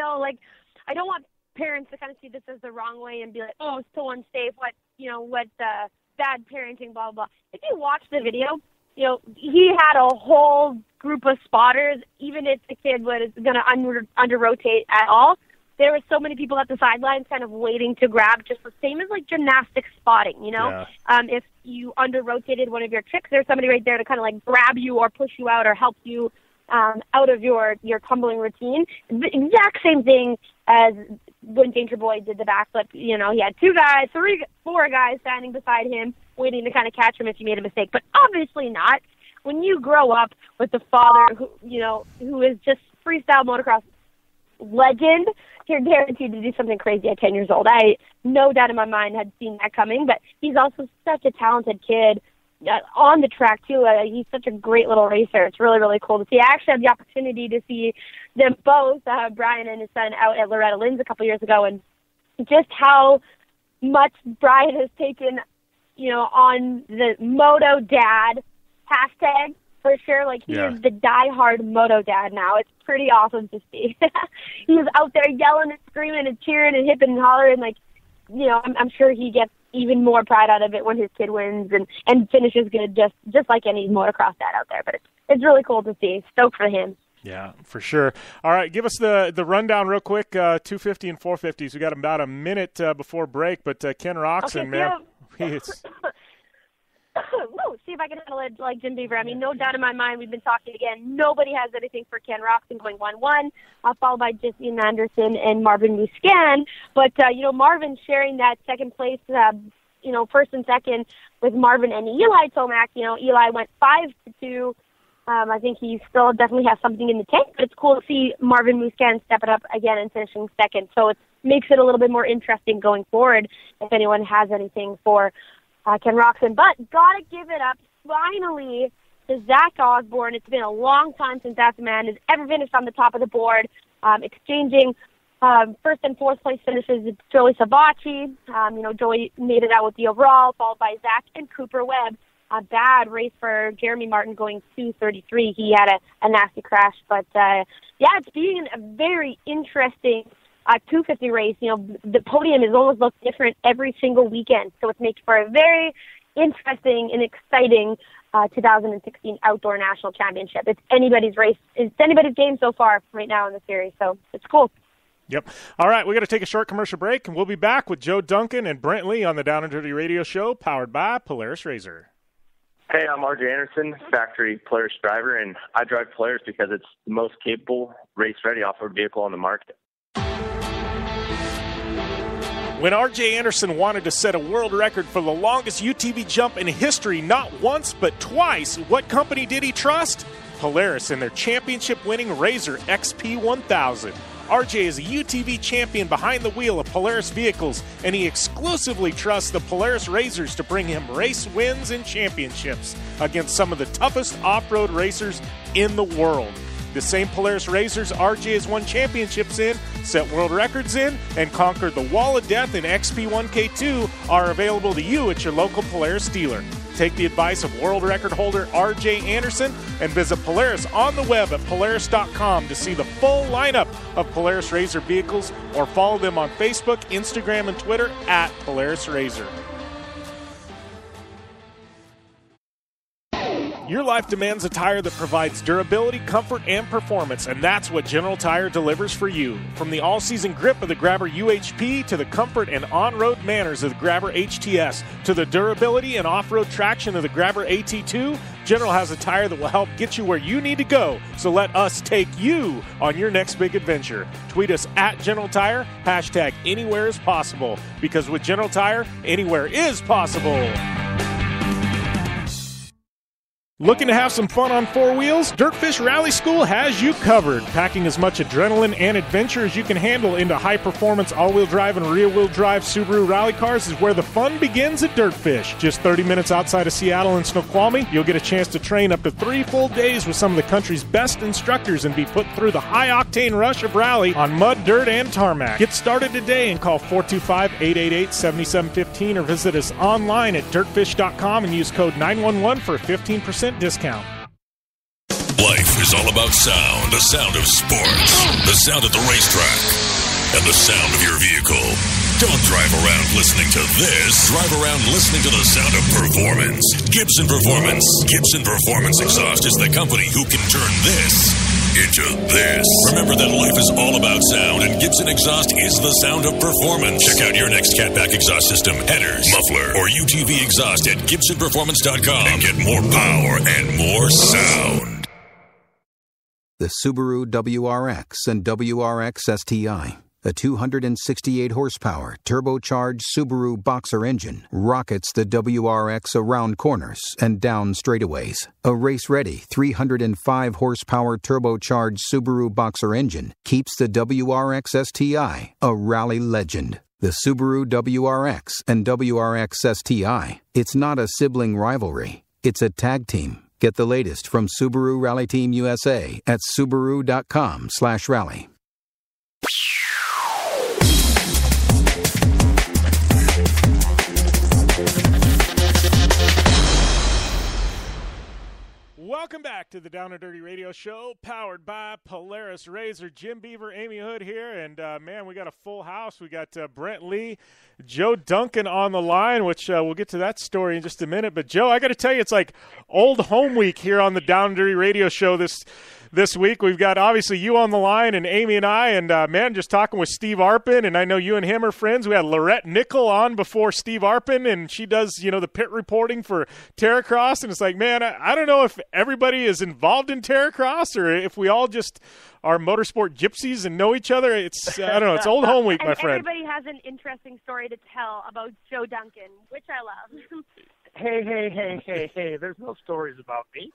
I don't want parents to kind of see this as the wrong way and be like, oh, it's so unsafe, what bad parenting, blah, blah. If you watch the video, he had a whole group of spotters. Even if the kid was going to under-rotate at all, there were so many people at the sidelines kind of waiting to grab, just the same as like gymnastics spotting, Yeah. If you under-rotated one of your tricks, there's somebody right there to kind of like grab you or push you out or help you out of your tumbling routine. The exact same thing as when Danger Boy did the backflip. He had four guys standing beside him waiting to kind of catch him if he made a mistake. But obviously not. When you grow up with the father who is just freestyle motocross legend, you're guaranteed to do something crazy at 10 years old. I, no doubt in my mind, had seen that coming. But he's also such a talented kid. On the track, too. He's such a great little racer. It's really, really cool to see. I actually had the opportunity to see them both, Brian and his son, out at Laurette Nicoll a couple years ago, and just how much Brian has taken, on the Moto Dad hashtag, for sure. Like, he is the diehard Moto Dad now. It's pretty awesome to see. He's out there yelling and screaming and cheering and hipping and hollering. Like, I'm sure he gets even more pride out of it when his kid wins and finishes good, just like any motocross dad out there. But it's really cool to see. Stoked for him. Yeah, for sure. All right, give us the rundown real quick. 250 and 450s. We got about a minute before break, but Ken Roxon, man, see if I can handle it like Jim Beaver. I mean, no doubt in my mind, we've been talking again. Nobody has anything for Ken Roxon going 1-1, followed by Justine Anderson and Marvin Muscan. But, Marvin sharing that second place, first and second with Marvin and Eli Tomac. Eli went 5-2. I think he still definitely has something in the tank, but it's cool to see Marvin Muscan step it up again and finishing second. So it makes it a little bit more interesting going forward if anyone has anything for Ken Roxon. But gotta give it up finally to Zach Osborne. It's been a long time since that man has ever finished on the top of the board, exchanging first and fourth place finishes with Joey Savacci. Joey made it out with the overall, followed by Zach and Cooper Webb. A bad race for Jeremy Martin going 2:33. He had a nasty crash. But, it's being a very interesting 250 race. The podium has almost looked different every single weekend. So it's making for a very interesting and exciting 2016 Outdoor National Championship. It's anybody's race. It's anybody's game so far right now in the series. So it's cool. Yep. All right, we got to take a short commercial break, and we'll be back with Joe Duncan and Brent Lee on the Down and Dirty Radio Show, powered by Polaris RZR. Hey, I'm RJ Anderson, factory Polaris driver, and I drive Polaris because it's the most capable, race-ready off-road vehicle on the market. When R.J. Anderson wanted to set a world record for the longest UTV jump in history, not once but twice, what company did he trust? Polaris and their championship-winning RZR XP 1000. R.J. is a UTV champion behind the wheel of Polaris vehicles, and he exclusively exclusively trusts the Polaris Razors to bring him race wins and championships against some of the toughest off-road racers in the world. The same Polaris Razors RJ has won championships in, set world records in, and conquered the Wall of Death in XP1K2 are available to you at your local Polaris dealer. Take the advice of world record holder RJ Anderson and visit Polaris on the web at Polaris.com to see the full lineup of Polaris Razor vehicles, or follow them on Facebook, Instagram, and Twitter at Polaris Razor. Your life demands a tire that provides durability, comfort, and performance, and that's what General Tire delivers for you. From the all-season grip of the Grabber UHP to the comfort and on-road manners of the Grabber HTS to the durability and off-road traction of the Grabber AT2, General has a tire that will help get you where you need to go. So let us take you on your next big adventure. Tweet us at General Tire, hashtag anywhere is possible, because with General Tire, anywhere is possible. Looking to have some fun on four wheels? Dirtfish Rally School has you covered. Packing as much adrenaline and adventure as you can handle into high-performance all-wheel drive and rear-wheel drive Subaru rally cars is where the fun begins at Dirtfish. Just 30 minutes outside of Seattle in Snoqualmie, you'll get a chance to train up to 3 full days with some of the country's best instructors and be put through the high-octane rush of rally on mud, dirt, and tarmac. Get started today and call 425-888-7715 or visit us online at dirtfish.com and use code 911 for a 15% discount. Life is all about sound, the sound of sports, the sound at the racetrack, and the sound of your vehicle. Don't drive around listening to this. Drive around listening to the sound of performance. Gibson Performance. Gibson Performance Exhaust is the company who can turn this into this. Remember that life is all about sound, and Gibson Exhaust is the sound of performance. Check out your next catback exhaust system, headers, muffler, or UTV exhaust at GibsonPerformance.com and get more power and more sound. The Subaru WRX and WRX STI. A 268-horsepower, turbocharged Subaru Boxer engine rockets the WRX around corners and down straightaways. A race-ready 305-horsepower turbocharged Subaru Boxer engine keeps the WRX STI a rally legend. The Subaru WRX and WRX STI. It's not a sibling rivalry. It's a tag team. Get the latest from Subaru Rally Team USA at Subaru.com/rally. Welcome back to the Down and Dirty Radio Show, powered by Polaris Razor. Jim Beaver, Amy Houde here, and man, we got a full house. We got Brent Lee, Joe Duncan on the line, which we'll get to that story in just a minute. But Joe, I got to tell you, it's like old home week here on the Down and Dirty Radio Show this week. We've got obviously you on the line and Amy and I, and man, just talking with Steve Arpin, and I know you and him are friends. We had Laurette Nicoll on before Steve Arpin, and she does, you know, the pit reporting for Terracross, and it's like, man, I don't know if everybody is involved in Terracross or if we all just are motorsport gypsies and know each other. It's, I don't know, it's old home week, my friend. Everybody has an interesting story to tell about Joe Duncan, which I love. Hey, there's no stories about me.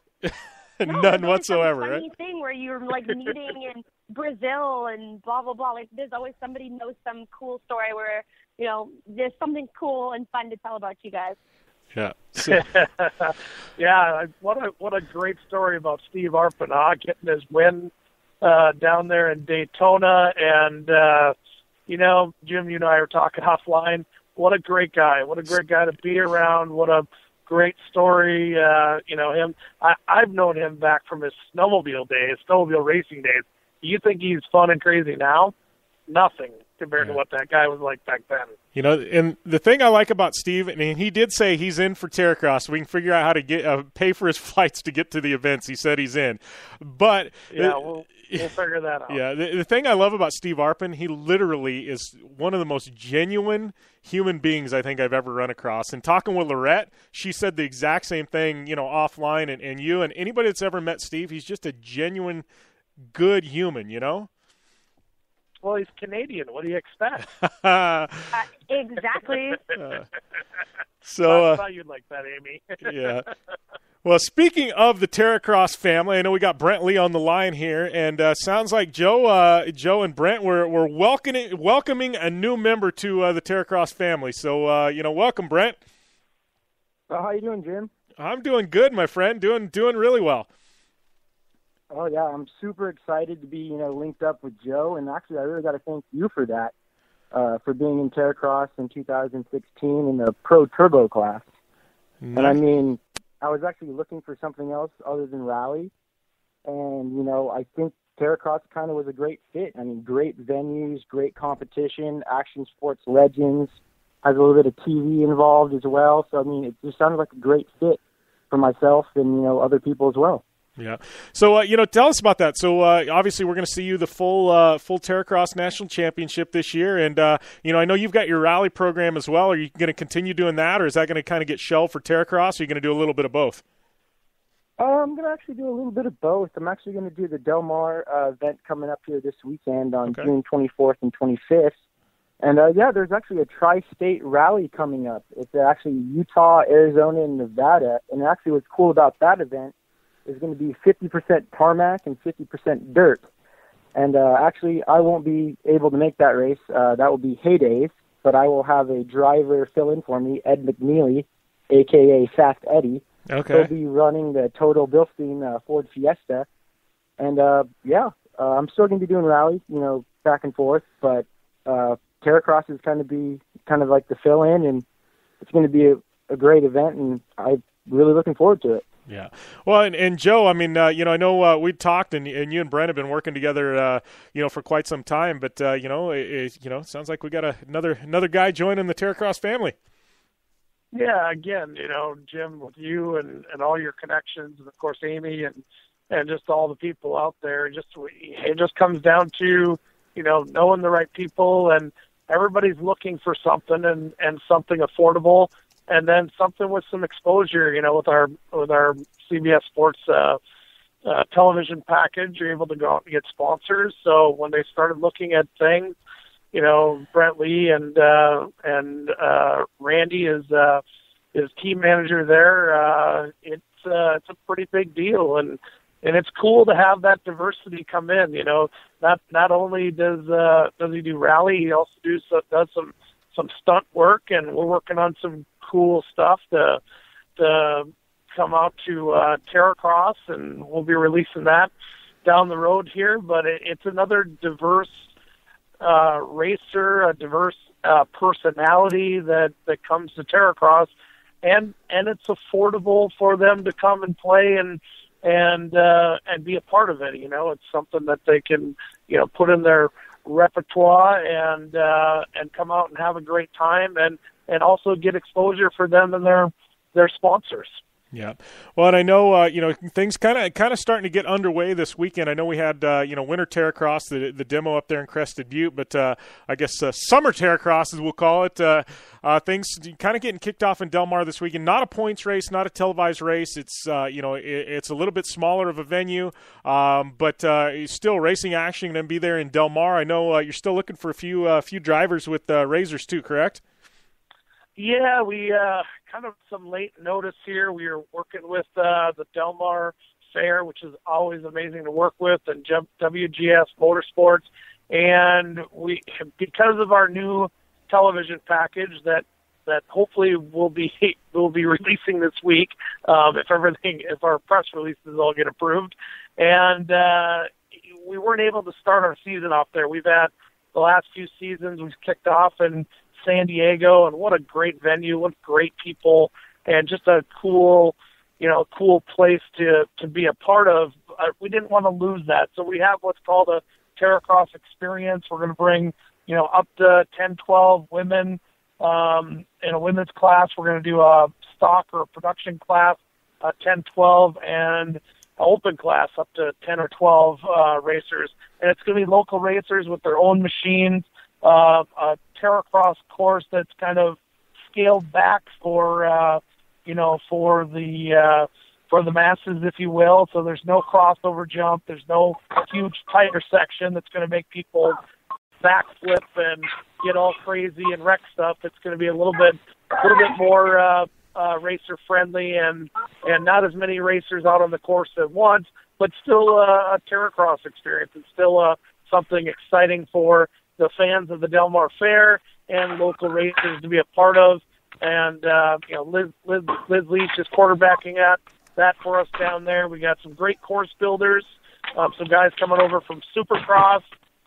None whatsoever, right? Funny thing where you're like meeting in Brazil and blah blah blah. Like there's always somebody knows some cool story where, you know, there's something cool and fun to tell about you guys. Yeah. Yeah. What a great story about Steve Arpin, getting his win down there in Daytona, and you know, Jim, you and I were talking offline. What a great guy! What a great guy to be around! What a great story. You know, him. I've known him back from his snowmobile days, snowmobile racing days. You think he's fun and crazy now? Nothing compared to what that guy was like back then. You know, and the thing I like about Steve, and he did say he's in for Terracross. We can figure out how to get pay for his flights to get to the events. He said he's in. But yeah, we'll figure that out. Yeah, the thing I love about Steve Arpin, he literally is one of the most genuine human beings I think I've ever run across. And talking with Laurette, she said the exact same thing, you know, offline, and you and anybody that's ever met Steve, he's just a genuine, good human, you know? Well, he's Canadian. What do you expect? Exactly. So I thought you'd like that, Amy. Yeah. Well, speaking of the Terracross family, I know we got Brent Lee on the line here, and sounds like Joe and Brent were welcoming a new member to the Terracross family. So, welcome, Brent. How you doing, Jim? I'm doing good, my friend. Doing really well. Oh yeah, I'm super excited to be linked up with Joe, and actually, I really got to thank you for that, for being in Terracross in 2016 in the Pro Turbo class. Nice. And I mean, I was actually looking for something else other than rally, and I think Terracross kind of was a great fit. I mean, great venues, great competition, action sports legends, has a little bit of TV involved as well. So I mean, it just sounded like a great fit for myself and other people as well. Yeah. So, tell us about that. So, obviously, we're going to see you the full Terracross National Championship this year. And, I know you've got your rally program as well. Are you going to continue doing that, or is that going to kind of get shelved for Terracross, or are you going to do a little bit of both? I'm going to actually do a little bit of both. I'm actually going to do the Del Mar event coming up here this weekend on June 24th and 25th. And, there's actually a tri-state rally coming up. It's actually Utah, Arizona, and Nevada. And actually what's cool about that event is going to be 50% tarmac and 50% dirt. And actually, I won't be able to make that race. That will be Houde's, but I will have a driver fill in for me, Ed McNeely, a.k.a. Fast Eddie. Okay. He'll be running the Toto Bilstein Ford Fiesta. And, I'm still going to be doing rallies, back and forth, but Terracross is kind of like the fill-in, and it's going to be a great event, and I'm really looking forward to it. Yeah. Well, and Joe, I mean, I know we talked, and you and Brent have been working together, for quite some time. But it sounds like we got another guy joining the Terracross family. Yeah. Again, Jim, with you and all your connections, and of course Amy and just all the people out there. It just comes down to knowing the right people, and everybody's looking for something and something affordable. And then something with some exposure, with our CBS Sports television package, you're able to go out and get sponsors. So when they started looking at things, Brent Lee and Randy is team manager there. It's a pretty big deal, and it's cool to have that diversity come in. Not only does he do rally, he also does some stunt work, and we're working on some cool stuff to come out to Terracross, and we'll be releasing that down the road here. But it's another diverse racer, a diverse personality that comes to Terracross, and it's affordable for them to come and play and be a part of it. It's something that they can put in their repertoire and come out and have a great time, and also get exposure for them and their sponsors. Yeah. Well, and I know, things kind of starting to get underway this weekend. I know we had, Winter Terracross, the demo up there in Crested Butte, but I guess Summer Terracross, as we'll call it, things kind of getting kicked off in Del Mar this weekend. Not a points race, not a televised race. It's, it's a little bit smaller of a venue, but still racing action and be there in Del Mar. I know you're still looking for a few drivers with Razors too, correct? Yeah, we kind of some late notice here. We are working with the Del Mar Fair, which is always amazing to work with, and WGS Motorsports. And because of our new television package that hopefully we'll be releasing this week, if our press releases all get approved. And we weren't able to start our season off there. We've had the last few seasons we've kicked off in San Diego, and what a great venue, what great people, and just a cool place to be a part of. We didn't want to lose that, so we have what's called a Terracross experience. We're going to bring up to 10-12 women in a women's class. We're going to do a stock or a production class, 10-12, and an open class up to 10 or 12 racers, and it's going to be local racers with their own machines. A Terracross course that's kind of scaled back for the masses, if you will. So there's no crossover jump. There's no huge tighter section that's going to make people backflip and get all crazy and wreck stuff. It's going to be a little bit more racer friendly and not as many racers out on the course at once, but still a Terracross experience. It's still something exciting for the fans of the Del Mar Fair and local racers to be a part of. And Liz Leach is quarterbacking that for us down there. We got some great course builders, some guys coming over from Supercross,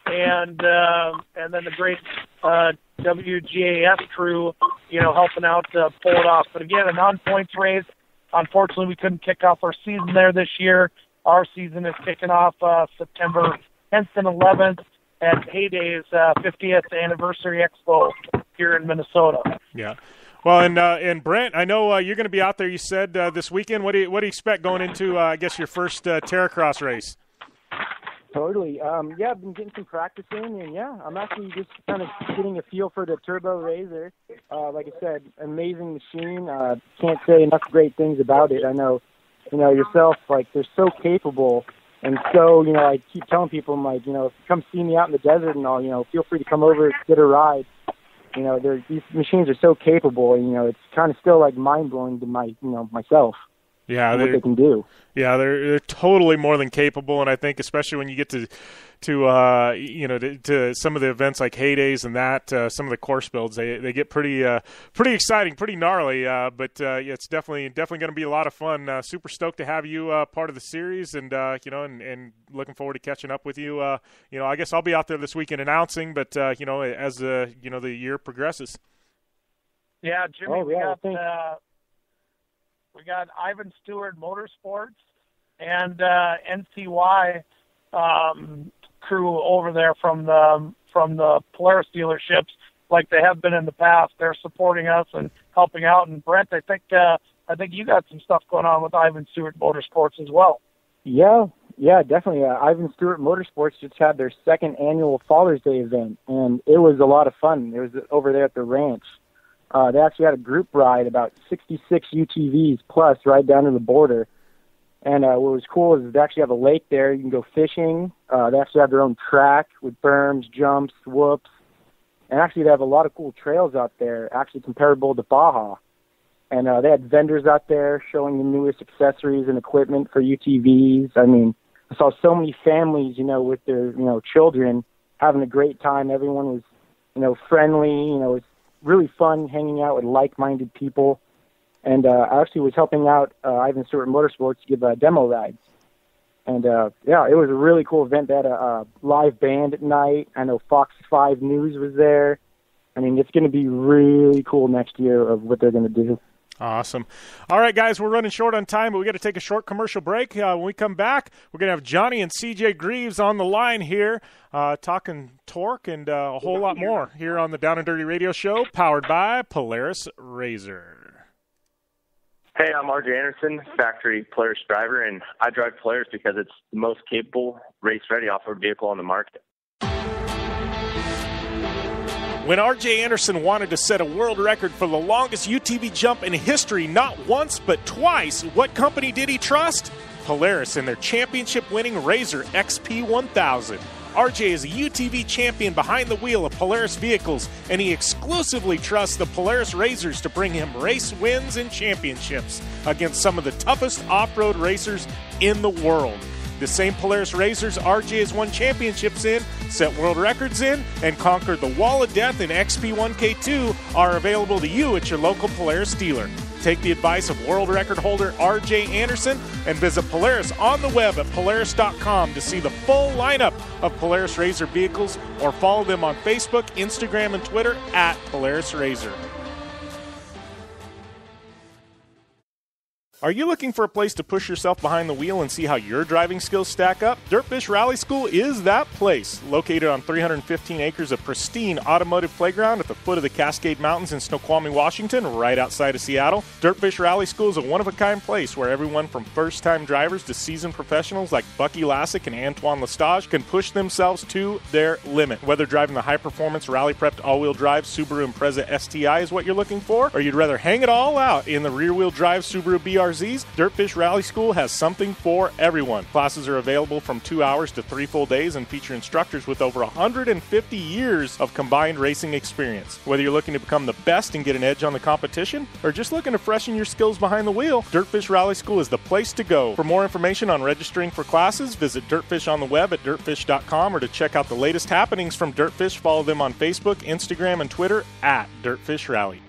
and then the great WGAS crew, helping out to pull it off. But again, a non-points race. Unfortunately, we couldn't kick off our season there this year. Our season is kicking off September 10th and 11th at Houde's 50th anniversary expo here in Minnesota. Yeah. Well, and Brent, I know you're going to be out there. You said this weekend. What do you expect going into I guess your first Terracross race? Totally. I've been getting some practice in, and I'm actually just kind of getting a feel for the Turbo Razor. Like I said, amazing machine. Can't say enough great things about it. I know, yourself, like, they're so capable, and so, I keep telling people, I'm like, come see me out in the desert and all, feel free to come over, get a ride. These machines are so capable, it's kind of still like mind-blowing to myself. Yeah, what they can do. Yeah, they're totally more than capable, and I think especially when you get to some of the events like Heydays and that, some of the course builds, they get pretty exciting, pretty gnarly. But it's definitely going to be a lot of fun. Super stoked to have you part of the series, and and looking forward to catching up with you. I guess I'll be out there this weekend announcing, but as the year progresses. Yeah, Jimmy, we got Ivan Stewart Motorsports and NCY crew over there from the Polaris dealerships, like they have been in the past. They're supporting us and helping out. And Brent, I think you got some stuff going on with Ivan Stewart Motorsports as well. Yeah, definitely. Ivan Stewart Motorsports just had their second annual Father's Day event, and it was a lot of fun. It was over there at the ranch. They actually had a group ride, about 66 UTVs plus, right down to the border. And what was cool is they actually have a lake there. You can go fishing. They actually have their own track with berms, jumps, whoops. And actually they have a lot of cool trails out there, actually comparable to Baja. And they had vendors out there showing the newest accessories and equipment for UTVs. I mean, I saw so many families, with their, children having a great time. Everyone was, friendly. It's really fun hanging out with like-minded people. And I actually was helping out Ivan Stewart Motorsports to give demo rides. And, it was a really cool event. They had a live band at night. I know Fox 5 News was there. I mean, it's going to be really cool next year of what they're going to do. Awesome. All right, guys, we're running short on time, but we got to take a short commercial break. When we come back, we're going to have Johnny and CJ Greaves on the line here, talking torque and a whole lot more here on the Down and Dirty Radio Show, powered by Polaris Razor. Hey, I'm RJ Anderson, factory Polaris driver, and I drive Polaris because it's the most capable, race-ready off-road vehicle on the market. When R.J. Anderson wanted to set a world record for the longest UTV jump in history, not once but twice, what company did he trust? Polaris and their championship-winning Razor XP1000. R.J. is a UTV champion behind the wheel of Polaris vehicles, and he exclusively trusts the Polaris Razors to bring him race wins and championships against some of the toughest off-road racers in the world. The same Polaris Razors RJ has won championships in, set world records in, and conquered the Wall of Death in XP1K2 are available to you at your local Polaris dealer. Take the advice of world record holder RJ Anderson and visit Polaris on the web at Polaris.com to see the full lineup of Polaris Razor vehicles, or follow them on Facebook, Instagram, and Twitter at Polaris Razor. Are you looking for a place to push yourself behind the wheel and see how your driving skills stack up? Dirtfish Rally School is that place. Located on 315 acres of pristine automotive playground at the foot of the Cascade Mountains in Snoqualmie, Washington, right outside of Seattle, Dirtfish Rally School is a one-of-a-kind place where everyone from first-time drivers to seasoned professionals like Bucky Lassick and Antoine Lestage can push themselves to their limit. Whether driving the high-performance, rally-prepped all-wheel drive Subaru Impreza STI is what you're looking for, or you'd rather hang it all out in the rear-wheel drive Subaru BRZ ZRZs, Dirtfish Rally School has something for everyone. Classes are available from 2 hours to 3 full days and feature instructors with over 150 years of combined racing experience. Whether you're looking to become the best and get an edge on the competition, or just looking to freshen your skills behind the wheel, Dirtfish Rally School is the place to go. For more information on registering for classes, visit Dirtfish on the web at dirtfish.com, or to check out the latest happenings from Dirtfish, follow them on Facebook, Instagram, and Twitter at Dirtfish Rally.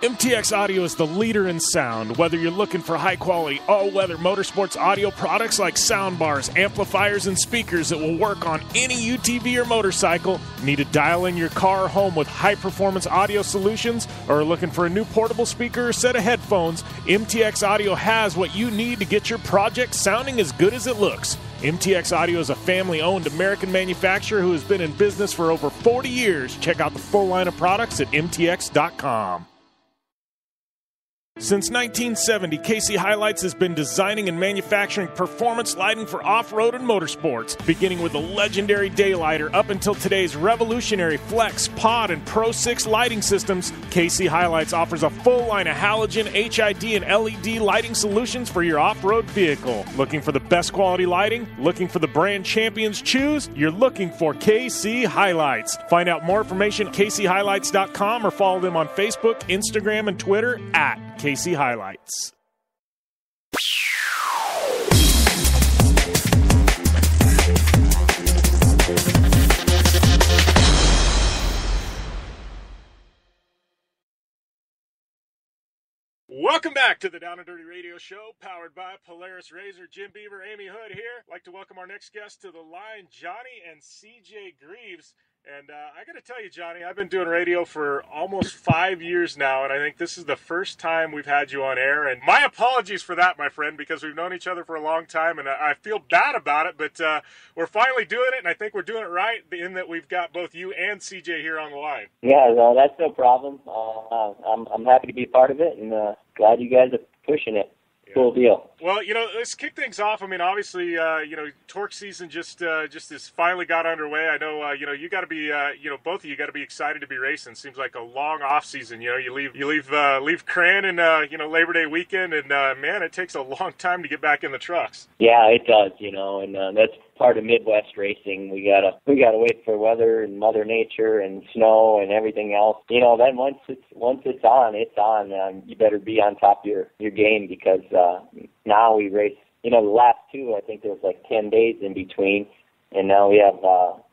MTX Audio is the leader in sound. Whether you're looking for high-quality, all-weather motorsports audio products like soundbars, amplifiers, and speakers that will work on any UTV or motorcycle, need to dial in your car or home with high-performance audio solutions, or are looking for a new portable speaker or set of headphones, MTX Audio has what you need to get your project sounding as good as it looks. MTX Audio is a family-owned American manufacturer who has been in business for over 40 years. Check out the full line of products at mtx.com. Since 1970, KC Highlights has been designing and manufacturing performance lighting for off-road and motorsports, beginning with the legendary Daylighter up until today's revolutionary Flex, Pod, and Pro 6 lighting systems. KC Highlights offers a full line of halogen, HID, and LED lighting solutions for your off-road vehicle. Looking for the best quality lighting? Looking for the brand champions choose? You're looking for KC Highlights. Find out more information at kchighlights.com or follow them on Facebook, Instagram, and Twitter at KC Highlights. Welcome back to the Down and Dirty Radio Show, powered by Polaris Razor. Jim Beaver, Amy Houde here. I'd like to welcome our next guest to the line, Johnny and CJ Greaves. And I got to tell you, Johnny, I've been doing radio for almost 5 years now, and I think this is the first time we've had you on air. And my apologies for that, my friend, because we've known each other for a long time, and I feel bad about it, but we're finally doing it, and I think we're doing it right in that we've got both you and CJ here on the line. Yeah, no, that's no problem. I'm happy to be a part of it, and glad you guys are pushing it. Cool deal. Well, let's kick things off. I mean, obviously, Torque season just has finally got underway. I know, you got to be, both of you got to be excited to be racing. Seems like a long off season. You leave Cran and Labor Day weekend, and man, it takes a long time to get back in the trucks. Yeah, it does. And that's part of Midwest racing. We gotta wait for weather and Mother Nature and snow and everything else. Then once it's on. You better be on top of your game, because now we race. The last two, I think there was like 10 days in between, and now we have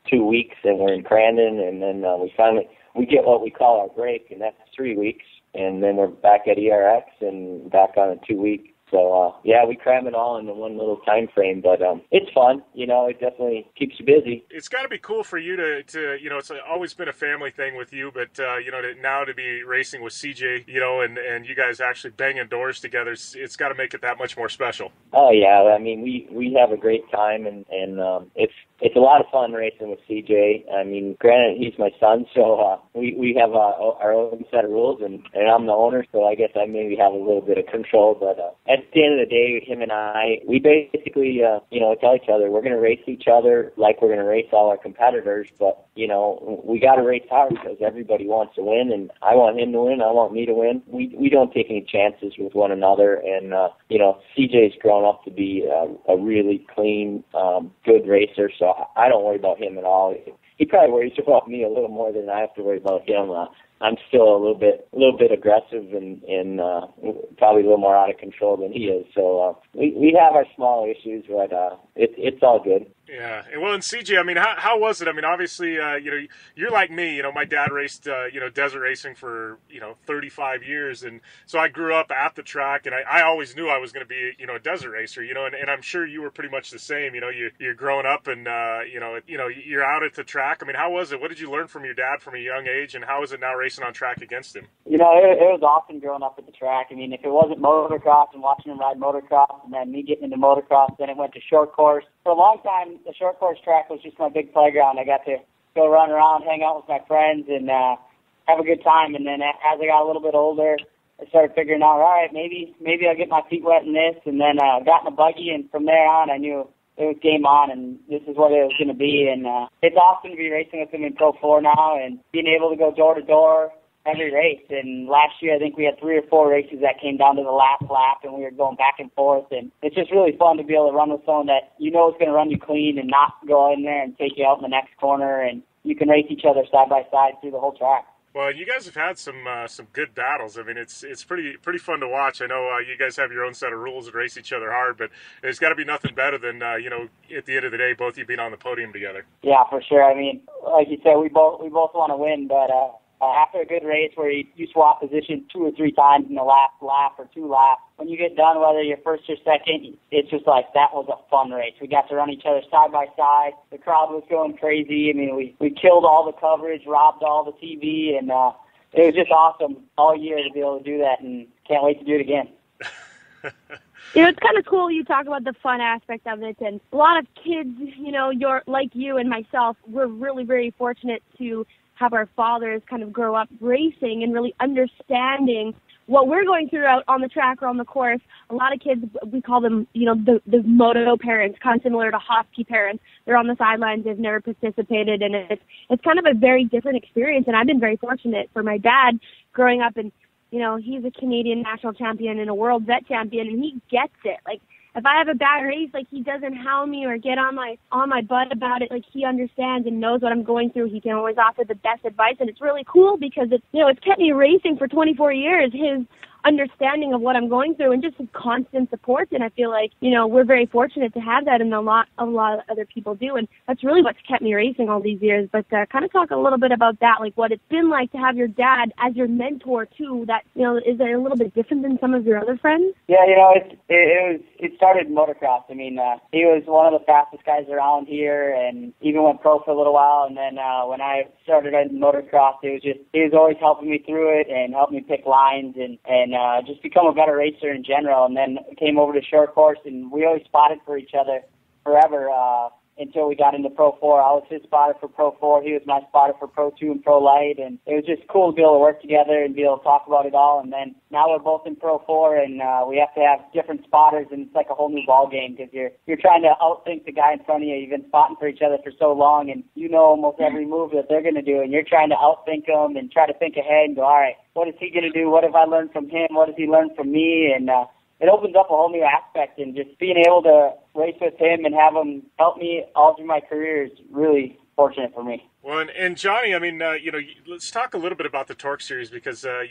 2 weeks, and we're in Crandon, and then we get what we call our break, and that's 3 weeks, and then we're back at ERX and back on a 2 week. So, we cram it all into one little time frame, but it's fun. It definitely keeps you busy. It's got to be cool for you to it's always been a family thing with you, but, now to be racing with CJ, and you guys actually banging doors together, it's got to make it that much more special. Oh, yeah. I mean, we have a great time, and it's a lot of fun racing with CJ. I mean, granted, he's my son, so we have our own set of rules, and I'm the owner, so I guess I maybe have a little bit of control, but at the end of the day, him and I, we basically, tell each other we're going to race each other like we're going to race all our competitors, but, we got to race hard because everybody wants to win, and I want him to win, I want me to win. We don't take any chances with one another, and, CJ's grown up to be a really clean, good racer, so I don't worry about him at all. He probably worries about me a little more than I have to worry about him. I'm still a little bit aggressive and probably a little more out of control than he is. So we have our small issues, but it's all good. Yeah, and CJ, I mean, how was it? I mean, obviously, you're like me. My dad raced, desert racing for 35 years, and so I grew up at the track, and I always knew I was going to be a desert racer. And I'm sure you were pretty much the same. You're growing up, and you're out at the track. I mean, how was it? What did you learn from your dad from a young age, and how is it now racing on track against him? It was awesome growing up at the track. I mean, if it wasn't motocross and watching him ride motocross, and then me getting into motocross, then it went to short course. For a long time, the short course track was just my big playground. I got to go run around, hang out with my friends, and have a good time. And then as I got a little bit older, I started figuring out, all right, maybe I'll get my feet wet in this. And then got in a buggy, and from there on, I knew it was game on, and this is what it was going to be. And it's awesome to be racing with him in Pro 4 now, and being able to go door to door, every race. And last year, I think we had 3 or 4 races that came down to the last lap, and we were going back and forth. And it's just really fun to be able to run with someone that you know is going to run you clean and not go in there and take you out in the next corner. And you can race each other side by side through the whole track. Well, you guys have had some good battles. I mean, it's pretty fun to watch. I know you guys have your own set of rules and race each other hard, but there's got to be nothing better than at the end of the day, both of you being on the podium together. Yeah, for sure. I mean, like you said, we both want to win, but after a good race where you swap positions 2 or 3 times in the last lap or 2 laps, when you get done, whether you're first or second, it's just like that was a fun race. We got to run each other side by side. The crowd was going crazy. I mean, we killed all the coverage, robbed all the TV, and it was just awesome all year to be able to do that, and can't wait to do it again. It's kind of cool you talk about the fun aspect of it, and a lot of kids, you're like you and myself, we're really very fortunate to have our fathers kind of grow up racing and really understanding what we're going through out on the track or on the course. A lot of kids, we call them, the moto parents, kind of similar to hockey parents. They're on the sidelines, they've never participated, and it's kind of a very different experience. And I've been very fortunate for my dad growing up, and he's a Canadian national champion and a world vet champion, and he gets it. Like, if I have a bad race, like, he doesn't hound me or get on my butt about it. Like, he understands and knows what I'm going through. He can always offer the best advice, and it's really cool because it's kept me racing for 24 years. His understanding of what I'm going through and just his constant support. And I feel like, we're very fortunate to have that, and a lot of other people do. And that's really what's kept me racing all these years. But kind of talk a little bit about that, like what it's been like to have your dad as your mentor too. That, is it a little bit different than some of your other friends? Yeah, it started in motocross. I mean, he was one of the fastest guys around here, and even went pro for a little while. And then when I started in motocross, he was always helping me through it and helping me pick lines and just become a better racer in general. And then came over to short course, and we always spotted for each other forever until we got into Pro 4. I was his spotter for Pro 4. He was my spotter for Pro 2 and Pro Light. And it was just cool to be able to work together and be able to talk about it all. And then now we're both in Pro 4, and we have to have different spotters, and it's like a whole new ball game because you're trying to outthink the guy in front of you. You've been spotting for each other for so long, and you know almost every move that they're going to do, and you're trying to outthink them and try to think ahead and go, all right, what is he going to do? What have I learned from him? What has he learned from me? And it opens up a whole new aspect, and just being able to race with him and have him help me all through my career is really fortunate for me. Well, and Johnny, I mean, let's talk a little bit about the Torque Series because, I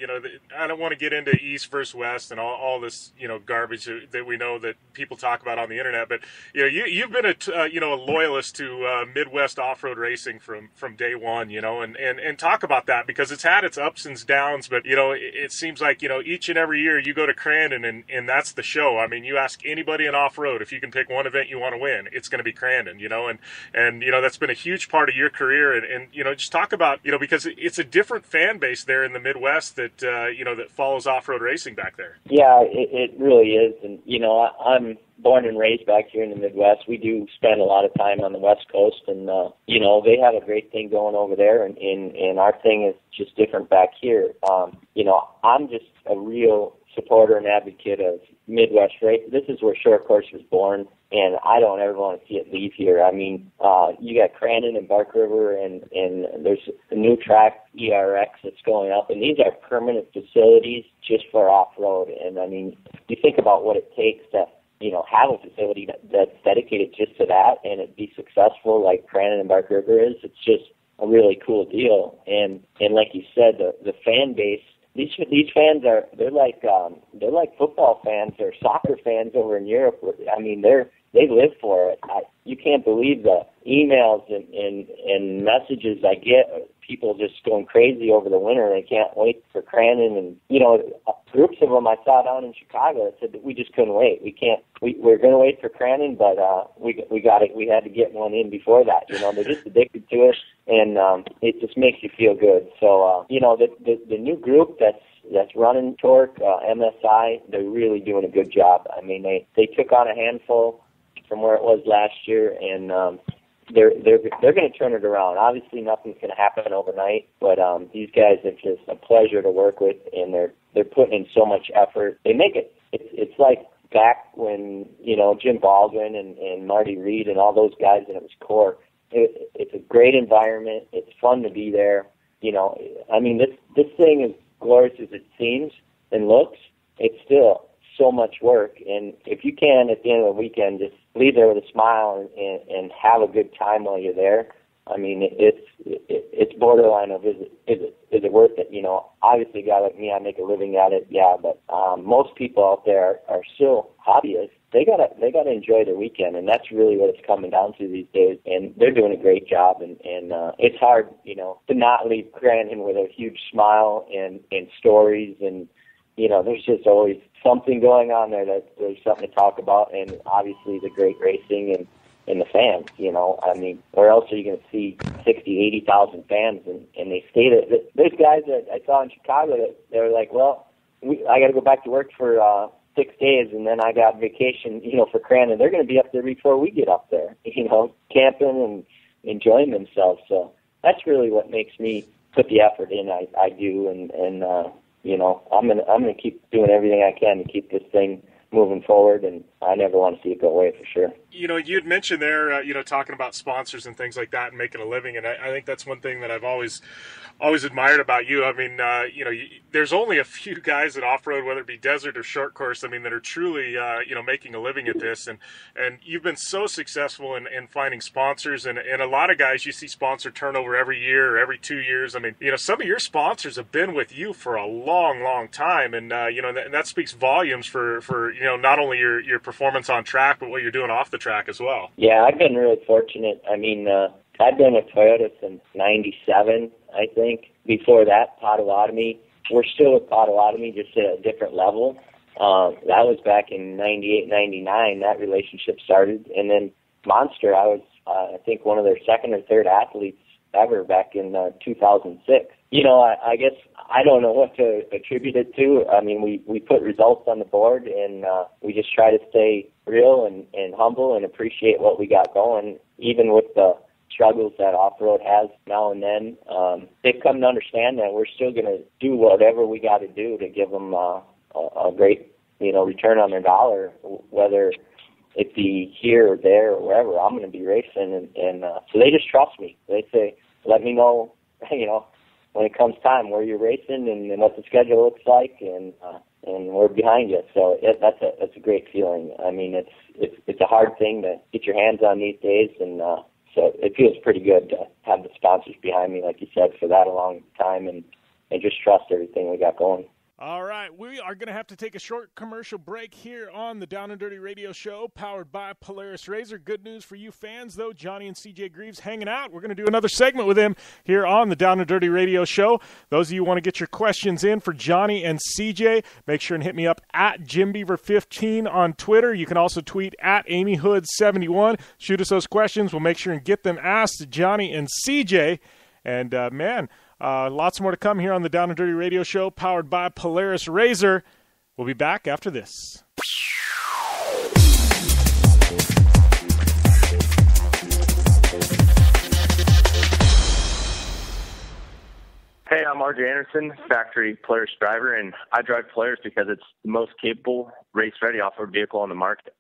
don't want to get into East versus West and all this, garbage that we know that people talk about on the internet. But, you've been a loyalist to Midwest off-road racing from day one, and talk about that because it's had its ups and downs. But, it seems like, each and every year you go to Crandon and that's the show. I mean, you ask anybody in off-road, if you can pick one event you want to win, it's going to be Crandon, and that's been a huge part of your career. And just talk about, because it's a different fan base there in the Midwest that, that follows off-road racing back there. Yeah, it really is. And, I'm born and raised back here in the Midwest. We do spend a lot of time on the West Coast, and, they have a great thing going over there, and our thing is just different back here. I'm just a real supporter and advocate of Midwest racing. This is where short course was born, and I don't ever want to see it leave here. I mean, you got Crandon and Bark River, and there's a new track, ERX, that's going up, and these are permanent facilities just for off-road. And, I mean, you think about what it takes to, have a facility that's dedicated just to that and it be successful like Crandon and Bark River is. It's just a really cool deal. And like you said, the fan base, these fans they're like football fans or soccer fans over in Europe. I mean, they live for it. You can't believe the emails and messages I get. People just going crazy over the winter. They can't wait for Crandon, and groups of them I saw down in Chicago that said that we just couldn't wait. We're going to wait for Crandon, but we had to get one in before that. They're just addicted to it, and it just makes you feel good. So the new group that's running Torque, MSI, they're really doing a good job. I mean, they took on a handful from where it was last year, and they're going to turn it around. Obviously, nothing's going to happen overnight, but these guys are just a pleasure to work with, and they're putting in so much effort. They make it. It's like back when Jim Baldwin and Marty Reed and all those guys, and it was core. It's a great environment. It's fun to be there. I mean, this thing, as glorious as it seems and looks, it's still so much work. And if you can, at the end of the weekend, just leave there with a smile and have a good time while you're there, I mean, it's borderline of is it worth it? Obviously, a guy like me, I make a living at it, yeah. But most people out there are still hobbyists. They gotta enjoy their weekend, and that's really what it's coming down to these days. And they're doing a great job. And it's hard, to not leave Grandin with a huge smile and stories. And there's just always something going on there that there's something to talk about. And obviously, the great racing and the fans, I mean, where else are you going to see 60, 80,000 fans? And they stay there. There's guys that I saw in Chicago that they were like, well, I got to go back to work for 6 days, and then I got vacation, for Crandon. They're going to be up there before we get up there, camping and enjoying themselves. So that's really what makes me put the effort in. I do, and I'm gonna keep doing everything I can to keep this thing moving forward, and I never want to see it go away for sure. You'd mentioned there, talking about sponsors and things like that and making a living, and I think that's one thing that I've always admired about you. I mean, there's only a few guys that off-road, whether it be desert or short course, I mean, that are truly, making a living at this, and you've been so successful in finding sponsors, and a lot of guys, you see sponsor turnover every year or every 2 years. I mean, some of your sponsors have been with you for a long, long time, and, that speaks volumes for not only your performance on track, but what you're doing off the track as well. Yeah, I've been really fortunate. I mean, I've been with Toyota since 97, I think. Before that, Potawatomi. We're still with Potawatomi, just at a different level. That was back in 98, 99. That relationship started. And then Monster, I was, I think, one of their second or third athletes ever back in 2006. I guess I don't know what to attribute it to. I mean, we put results on the board, and we just try to stay real and humble and appreciate what we got going, even with the struggles that off-road has now and then. They've come to understand that we're still going to do whatever we got to do to give them a great, return on their dollar, whether it be here or there or wherever. I'm going to be racing, and so they just trust me. They say, let me know, when it comes time where you're racing and what the schedule looks like, and we're behind you. So that's a great feeling. I mean, it's a hard thing to get your hands on these days, and so it feels pretty good to have the sponsors behind me, like you said, for that a long time, and just trust everything we got going. All right, we are going to have to take a short commercial break here on the Down and Dirty Radio Show, powered by Polaris RZR. Good news for you fans, though. Johnny and CJ Greaves hanging out. We're going to do another segment with him here on the Down and Dirty Radio Show. Those of you who want to get your questions in for Johnny and CJ, make sure and hit me up at JimBeaver15 on Twitter. You can also tweet at AmyHood71. Shoot us those questions. We'll make sure and get them asked to Johnny and CJ. And, lots more to come here on the Down and Dirty Radio Show, powered by Polaris RZR. We'll be back after this. Hey, I'm RJ Anderson, factory Polaris driver, and I drive Polaris because it's the most capable, race-ready off-road vehicle on the market.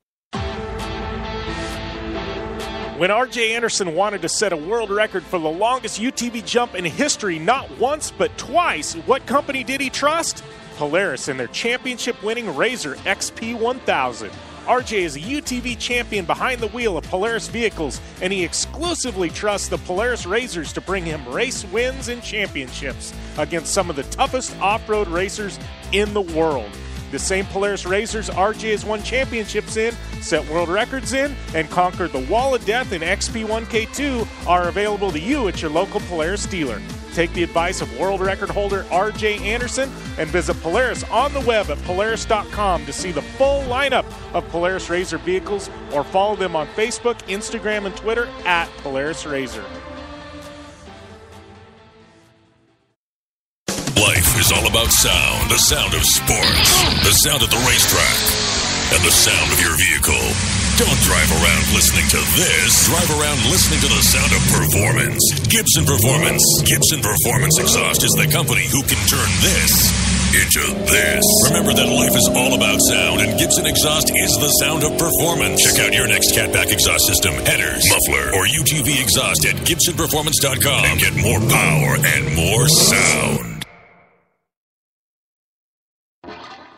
When R.J. Anderson wanted to set a world record for the longest UTV jump in history, not once but twice, what company did he trust? Polaris and their championship-winning RZR XP1000. R.J. is a UTV champion behind the wheel of Polaris vehicles, and he exclusively trusts the Polaris RZRs to bring him race wins and championships against some of the toughest off-road racers in the world. The same Polaris RZRs RJ has won championships in, set world records in, and conquered the Wall of Death in XP1K2 are available to you at your local Polaris dealer. Take the advice of world record holder RJ Anderson and visit Polaris on the web at Polaris.com to see the full lineup of Polaris RZR vehicles, or follow them on Facebook, Instagram, and Twitter at Polaris RZR. Life is all about sound, the sound of sports, the sound at the racetrack, and the sound of your vehicle. Don't drive around listening to this. Drive around listening to the sound of performance. Gibson Performance. Gibson Performance Exhaust is the company who can turn this into this. Remember that life is all about sound, and Gibson Exhaust is the sound of performance. Check out your next catback exhaust system, headers, muffler, or UTV exhaust at GibsonPerformance.com and get more power and more sound.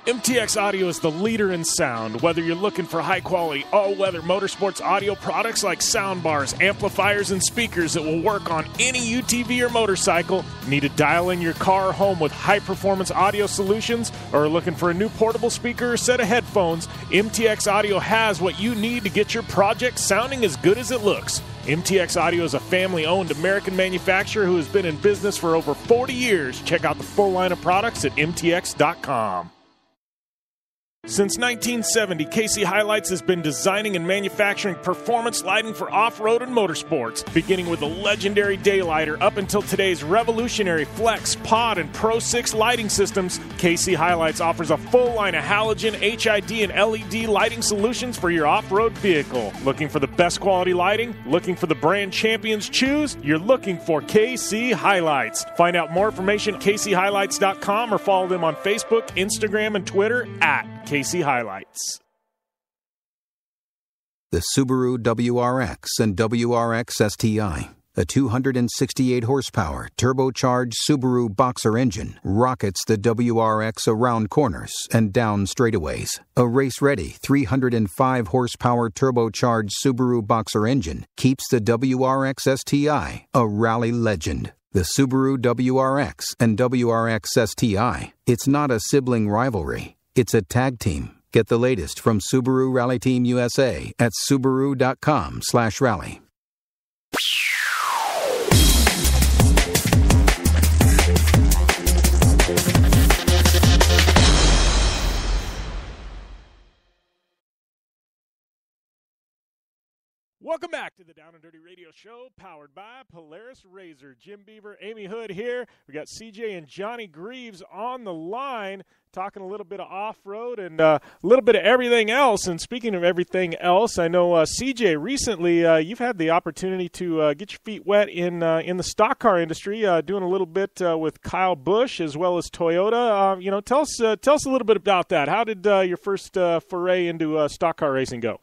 MTX Audio is the leader in sound. Whether you're looking for high-quality, all-weather motorsports audio products like soundbars, amplifiers, and speakers that will work on any UTV or motorcycle, need to dial in your car or home with high-performance audio solutions, or are looking for a new portable speaker or set of headphones, MTX Audio has what you need to get your project sounding as good as it looks. MTX Audio is a family-owned American manufacturer who has been in business for over 40 years. Check out the full line of products at mtx.com. Since 1970, KC Highlights has been designing and manufacturing performance lighting for off-road and motorsports, beginning with the legendary Daylighter up until today's revolutionary Flex, Pod, and Pro 6 lighting systems. KC Highlights offers a full line of halogen, HID, and LED lighting solutions for your off-road vehicle. Looking for the best quality lighting? Looking for the brand champions choose? You're looking for KC Highlights. Find out more information at kchighlights.com or follow them on Facebook, Instagram, and Twitter at KC Highlights. The Subaru WRX and WRX STI, a 268 horsepower turbocharged Subaru Boxer engine, rockets the WRX around corners and down straightaways. A race-ready 305 horsepower turbocharged Subaru Boxer engine keeps the WRX STI a rally legend. The Subaru WRX and WRX STI, it's not a sibling rivalry. It's a tag team. Get the latest from Subaru Rally Team USA at Subaru.com/rally. Welcome back to the Down and Dirty Radio Show, powered by Polaris Razor. Jim Beaver, Amy Houde here. We got CJ and Johnny Greaves on the line, talking a little bit of off-road and a little bit of everything else. And speaking of everything else, I know, CJ, recently you've had the opportunity to get your feet wet in the stock car industry, doing a little bit with Kyle Busch as well as Toyota. Tell us a little bit about that. How did your first foray into stock car racing go?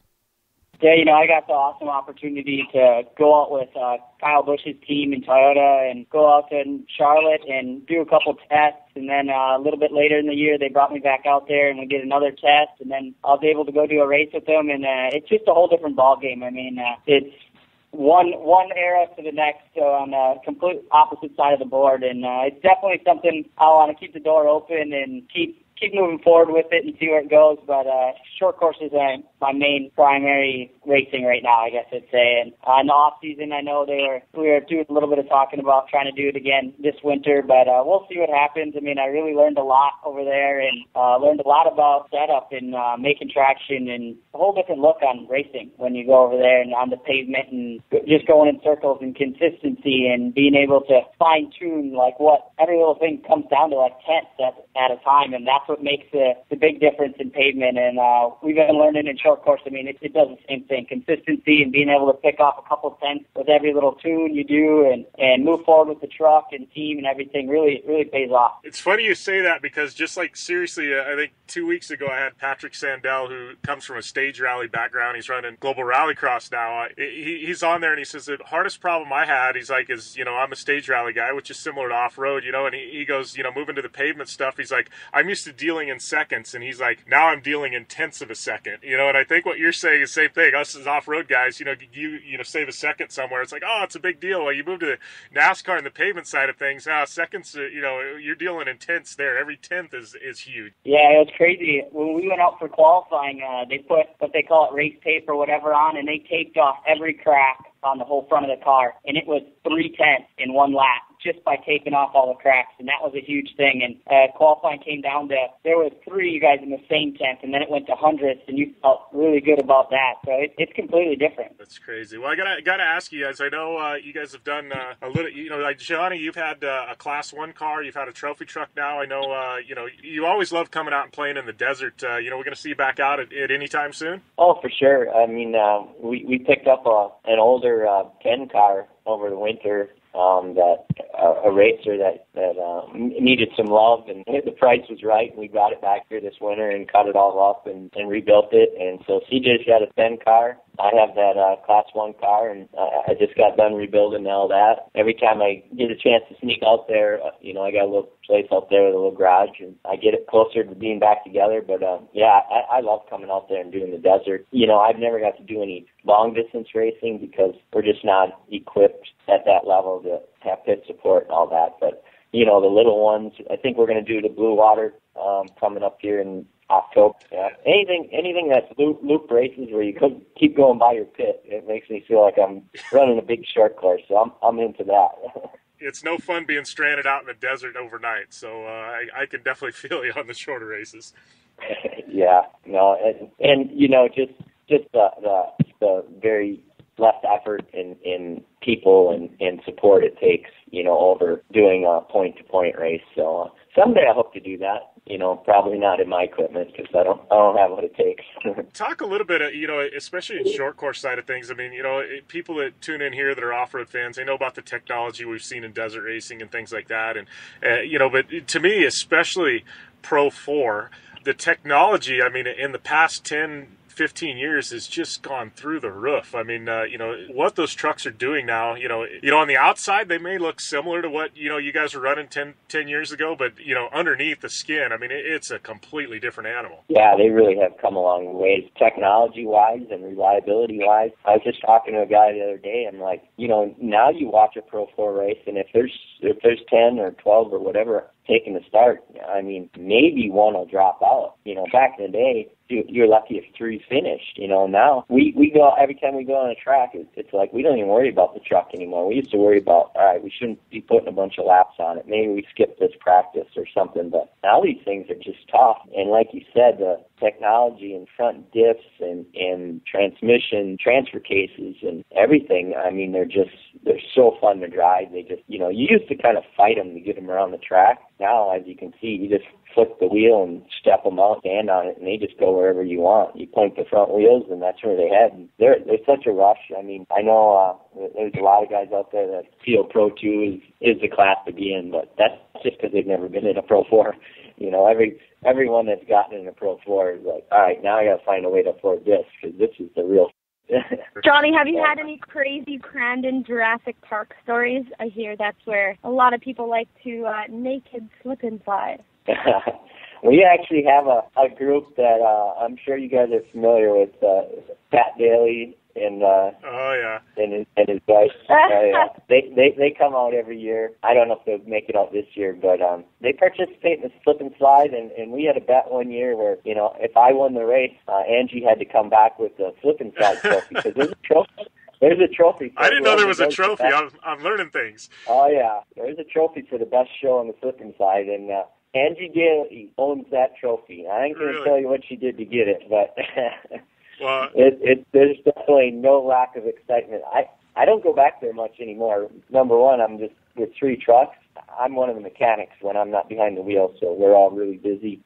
Yeah, I got the awesome opportunity to go out with Kyle Busch's team in Toyota and go out to Charlotte and do a couple tests. And then a little bit later in the year, they brought me back out there and we did another test. And then I was able to go do a race with them. And it's just a whole different ballgame. I mean, it's one era to the next on the complete opposite side of the board. And it's definitely something I want to keep the door open and keep moving forward with it and see where it goes. But short courses are my main primary racing right now, I guess I'd say. And in the off season, I know we were doing a little bit of talking about trying to do it again this winter, but we'll see what happens. I mean, I really learned a lot over there and learned a lot about setup and making traction and a whole different look on racing when you go over there and on the pavement and just going in circles and consistency and being able to fine tune like what every little thing comes down to like tenths at a time, and that's what makes the big difference in pavement. And we've been learning in short course. I mean, it does the same thing. Consistency and being able to pick off a couple tenths with every little tune you do and move forward with the truck and team and everything really pays off. It's funny you say that because just like seriously, I think 2 weeks ago I had Patrick Sandell, who comes from a stage rally background. He's running Global Rallycross now. He's on there and he says the hardest problem I had, he's like, is, I'm a stage rally guy, which is similar to off-road, and he goes, moving to the pavement stuff, he's like, I'm used to dealing in seconds, and he's like, now I'm dealing in tenths of a second, and I think what you're saying is the same thing. Us as off-road guys, you save a second somewhere, it's like, oh, it's a big deal. Well, you move to the NASCAR and the pavement side of things, seconds, you're dealing in tenths there. Every tenth is huge. Yeah, it was crazy. When we went out for qualifying, they put what they call it race tape or whatever on, and they taped off every crack on the whole front of the car, and it was 3/10 in one lap just by taping off all the cracks, and that was a huge thing. And qualifying came down to, there was 3 of you guys in the same tenth, and then it went to hundredths, and you felt really good about that. So it's completely different. That's crazy. Well, I gotta ask you guys. I know you guys have done a little. Like Johnny, you've had a Class 1 car. You've had a trophy truck now. I know. You always love coming out and playing in the desert. We're going to see you back out at any time soon. Oh, for sure. I mean, we picked up an older Ken car over the winter that a racer that needed some love, and the price was right, and we brought it back here this winter and cut it all up and rebuilt it. And so CJ's got a 10 car. I have that Class 1 car, and I just got done rebuilding all that. Every time I get a chance to sneak out there, I got a little place out there with a little garage, and I get it closer to being back together. But, I love coming out there and doing the desert. I've never got to do any long-distance racing because we're just not equipped at that level to have pit support and all that. But, the little ones, I think we're going to do the Blue Water coming up here in October. Yeah. Anything that's loop races where you could keep going by your pit, it makes me feel like I'm running a big short course. So I'm into that. It's no fun being stranded out in the desert overnight. So I can definitely feel you on the shorter races. Yeah, no, and just the very less effort in people and support it takes, over doing a point-to-point race. So someday I hope to do that. Probably not in my equipment because I don't have what it takes. Talk a little bit, especially in short course side of things. I mean, people that tune in here that are off-road fans, they know about the technology we've seen in desert racing and things like that. And, but to me, especially Pro 4, the technology, I mean, in the past 10-15 years has just gone through the roof. I mean, what those trucks are doing now, on the outside, they may look similar to what, you guys were running 10 years ago, but, underneath the skin, I mean, it's a completely different animal. Yeah, they really have come a long ways, technology-wise and reliability-wise. I was just talking to a guy the other day, and like, now you watch a Pro 4 race, and if there's 10 or 12 or whatever taking the start, I mean, maybe one will drop out. Back in the day, you're lucky if 3 finished. Now we go, every time we go on a track, it's like we don't even worry about the truck anymore. We used to worry about, all right, we shouldn't be putting a bunch of laps on it. Maybe we skip this practice or something. But now these things are just tough. And like you said, the technology and front diffs and transmission transfer cases and everything, I mean, they're so fun to drive. They just, you used to kind of fight them to get them around the track. Now, as you can see, you just flick the wheel and step them out, stand on it, and they just go wherever you want. You point the front wheels, and that's where they head. And they're such a rush. I mean, I know there's a lot of guys out there that feel Pro 2 is the class to be in, but that's just because they've never been in a Pro 4. Everyone that's gotten in a Pro 4 is like, all right, now I got to find a way to afford this because this is the real. Johnny, have you had any crazy Crandon Jurassic Park stories? I hear that's where a lot of people like to naked slip and slide. We actually have a group that I'm sure you guys are familiar with, Pat Daly and his wife. They come out every year. I don't know if they'll make it out this year, but they participate in the slip and slide, and we had a bet one year where, if I won the race, Angie had to come back with the slip and slide trophy because there's a trophy. There's a trophy. I didn't know there was a trophy. I'm learning things. Oh, yeah. There's a trophy for the best show on the slip and slide, and Angie Daly owns that trophy. I ain't going to tell you what she did to get it, but well, there's definitely no lack of excitement. I don't go back there much anymore. Number one, I'm just with 3 trucks. I'm one of the mechanics when I'm not behind the wheel, so we're all really busy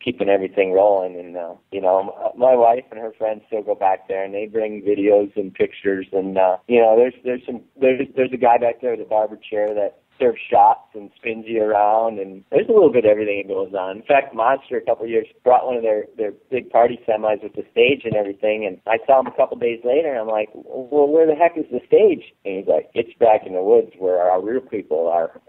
keeping everything rolling. And my wife and her friends still go back there, and they bring videos and pictures. And there's a guy back there with a barber chair that serves shots and spins you around, and there's a little bit of everything that goes on. In fact, Monster a couple of years brought one of their big party semis with the stage and everything, and I saw him a couple of days later, and I'm like, well, where the heck is the stage? And he's like, it's back in the woods where our real people are.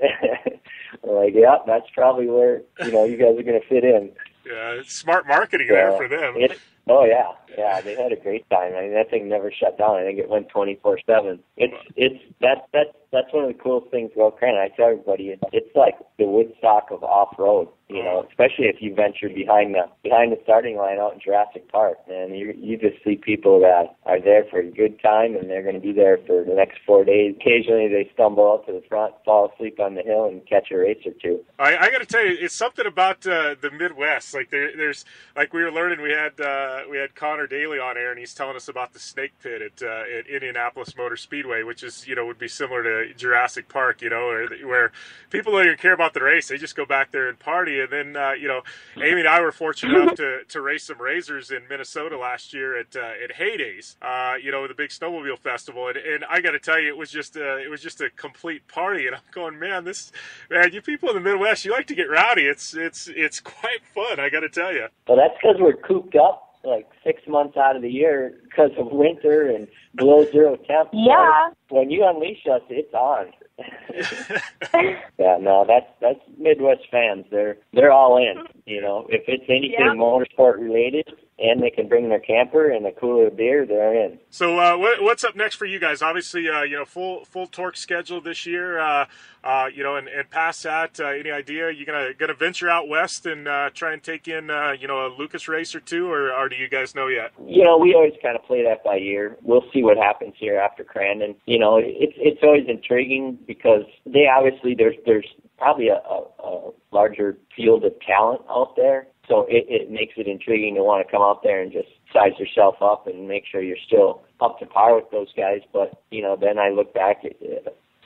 I'm like, yeah, that's probably where you guys are going to fit in. Yeah, it's smart marketing there for them. Oh yeah, they had a great time. I mean, that thing never shut down. I think it went 24/7. That's one of the coolest things about Crandon. I tell everybody, it's like the Woodstock of off-road. Especially if you venture behind the starting line out in Jurassic Park, and you just see people that are there for a good time, and they're going to be there for the next 4 days. Occasionally, they stumble out to the front, fall asleep on the hill, and catch a race or two. I got to tell you, it's something about the Midwest. Like there's like we were learning. We had Connor Daly on air, and he's telling us about the Snake Pit at Indianapolis Motor Speedway, which is would be similar to Jurassic Park, where people don't even care about the race. They just go back there and party. And then, Amy and I were fortunate enough to race some razors in Minnesota last year at Houde's, the big snowmobile festival. And I got to tell you, it was just a complete party. And I'm going, man, you people in the Midwest, you like to get rowdy. It's quite fun, I got to tell you. Well, that's because we're cooped up like 6 months out of the year because of winter and below zero temp. Yeah. So when you unleash us, it's on. Yeah, no, that's Midwest fans. They're all in. If it's anything motorsport related, and they can bring their camper and a cooler of beer, they're in. So what's up next for you guys? Obviously, full torque schedule this year. And past that, any idea you gonna venture out west and try and take in a Lucas race or two, or do you guys know yet? We always kind of play that by ear. We'll see what happens here after Crandon. It's always intriguing because they obviously there's probably a larger field of talent out there. So it makes it intriguing to want to come out there and just size yourself up and make sure you're still up to par with those guys. But, then I look back at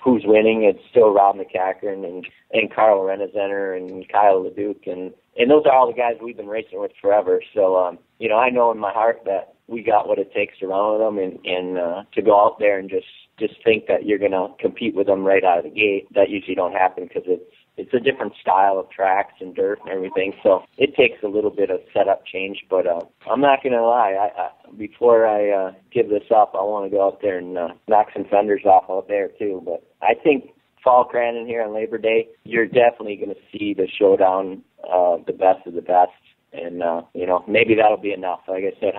who's winning. It's still Rob McCackern and Carl Renezenter and Kyle LeDuc. And those are all the guys we've been racing with forever. So, I know in my heart that we got what it takes to run with them and to go out there and just think that you're going to compete with them right out of the gate. That usually don't happen because it's a different style of tracks and dirt and everything, so it takes a little bit of setup change. But I'm not going to lie. Before I give this up, I want to go out there and knock some fenders off out there too. But I think Fall Crandon here on Labor Day, you're definitely going to see the showdown, the best of the best, and maybe that'll be enough. Like I said,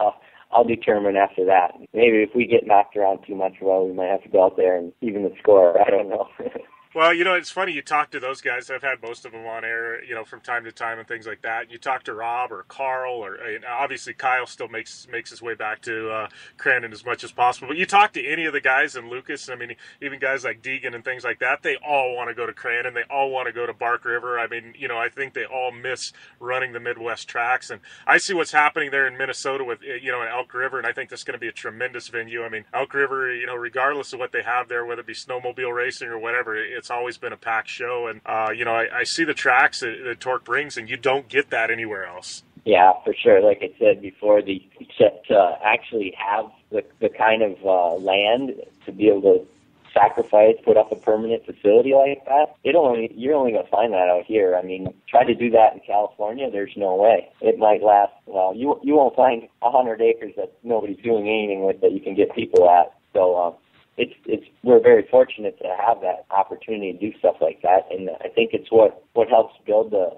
I'll determine after that. Maybe if we get knocked around too much, we might have to go out there and even the score. I don't know. Well, it's funny you talk to those guys. I've had most of them on air, from time to time and things like that. You talk to Rob or Carl, or obviously Kyle still makes his way back to Crandon as much as possible. But you talk to any of the guys in Lucas. I mean, even guys like Deegan and things like that. They all want to go to Crandon. They all want to go to Bark River. I mean, I think they all miss running the Midwest tracks. And I see what's happening there in Minnesota with in Elk River, and I think this is going to be a tremendous venue. I mean, Elk River, regardless of what they have there, whether it be snowmobile racing or whatever, it's always been a packed show. And I see the tracks that Torque brings, and you don't get that anywhere else. Yeah, for sure. Like I said before, to actually have the kind of land to be able to sacrifice, put up a permanent facility like that, you're only going to find that out here. I mean, try to do that in California, there's no way. It might last, you won't find 100 acres that nobody's doing anything with that you can get people at. So we're very fortunate to have that opportunity to do stuff like that, and I think it's what helps build the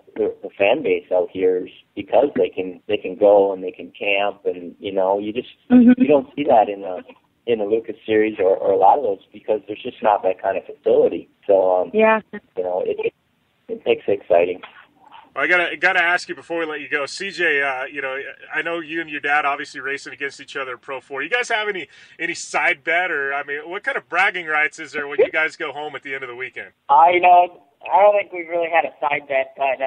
fan base out here is because they can go and they can camp, and you don't see that in the Lucas series or a lot of those because there's just not that kind of facility. So it makes it exciting. I gotta ask you before we let you go, CJ. I know you and your dad obviously racing against each other in Pro 4. You guys have any side bet, or what kind of bragging rights is there when you guys go home at the end of the weekend? I don't think we've really had a side bet, but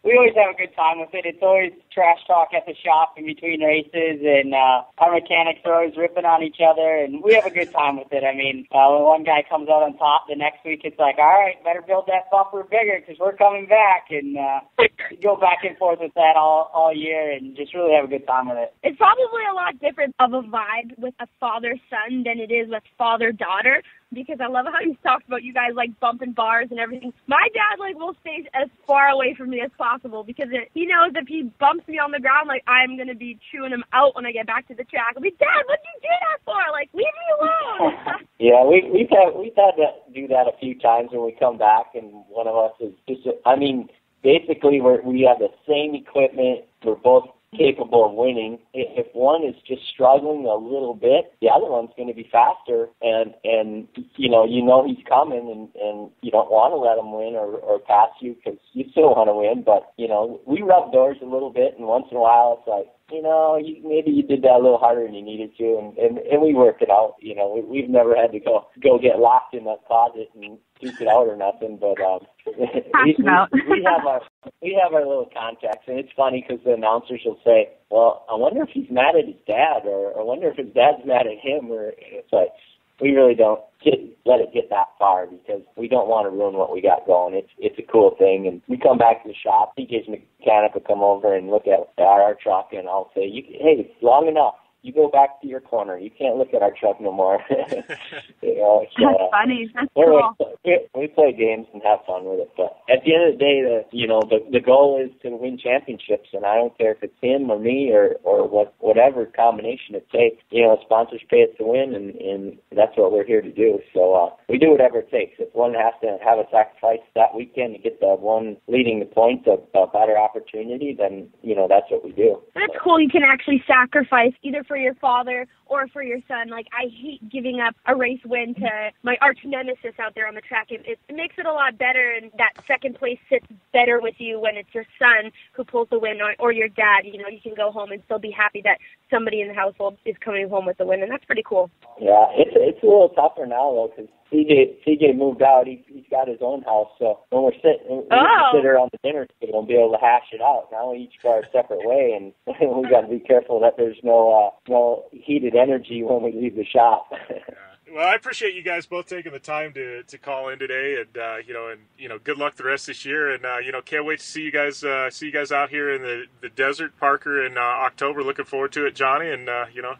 we always have a good time with it. It's always trash talk at the shop in between races, and our mechanics are always ripping on each other, and we have a good time with it. I mean, when one guy comes out on top, the next week it's like, all right, better build that bumper bigger because we're coming back, and go back and forth with that all year and just really have a good time with it. It's probably a lot different of a vibe with a father-son than it is with father-daughter, because I love how you talked about you guys bumping bars and everything. My dad will stay as far away from me as possible because he knows if he bumps me on the ground, I'm going to be chewing him out when I get back to the track. I'll be, Dad, what'd you do that for? Leave me alone. Yeah, we've had to do that a few times when we come back, and one of us is just, basically we have the same equipment. We're both capable of winning. If one is just struggling a little bit, the other one's going to be faster, and he's coming, and you don't want to let him win or pass you because you still want to win. But we rub doors a little bit, and once in a while it's like, maybe you did that a little harder than you needed to, and we work it out. We've never had to go get locked in that closet and duke it out or nothing, but we have our little contacts, and it's funny because the announcers will say, well, I wonder if he's mad at his dad, or I wonder if his dad's mad at him, or it's like, we really don't let it get that far because we don't want to ruin what we got going. It's a cool thing, and we come back to the shop. CJ's mechanic will come over and look at our truck, and I'll say, "Hey, it's long enough. You go back to your corner. You can't look at our truck no more." That's funny. That's cool. We play games and have fun with it. But at the end of the day, the goal is to win championships, and I don't care if it's him or me or whatever combination it takes. Sponsors pay us to win, and that's what we're here to do. So we do whatever it takes. If one has to have a sacrifice that weekend to get the one leading the points a better opportunity, then that's what we do. That's cool. You can actually sacrifice either for your father or for your son. Like, I hate giving up a race win to my arch nemesis out there on the track. It makes it a lot better, and that second place sits better with you when it's your son who pulls the win or your dad. You can go home and still be happy that somebody in the household is coming home with the win, and that's pretty cool. Yeah, it's a little tougher now, though, because CJ moved out. He's got his own house, so when we sit around the dinner table and be able to hash it out. Now we each go our separate way, and we got to be careful that there's no heated energy when we leave the shop. Well, I appreciate you guys both taking the time to call in today, and good luck the rest of this year, and can't wait to see you guys out here in the desert, Parker, in October. Looking forward to it, Johnny, and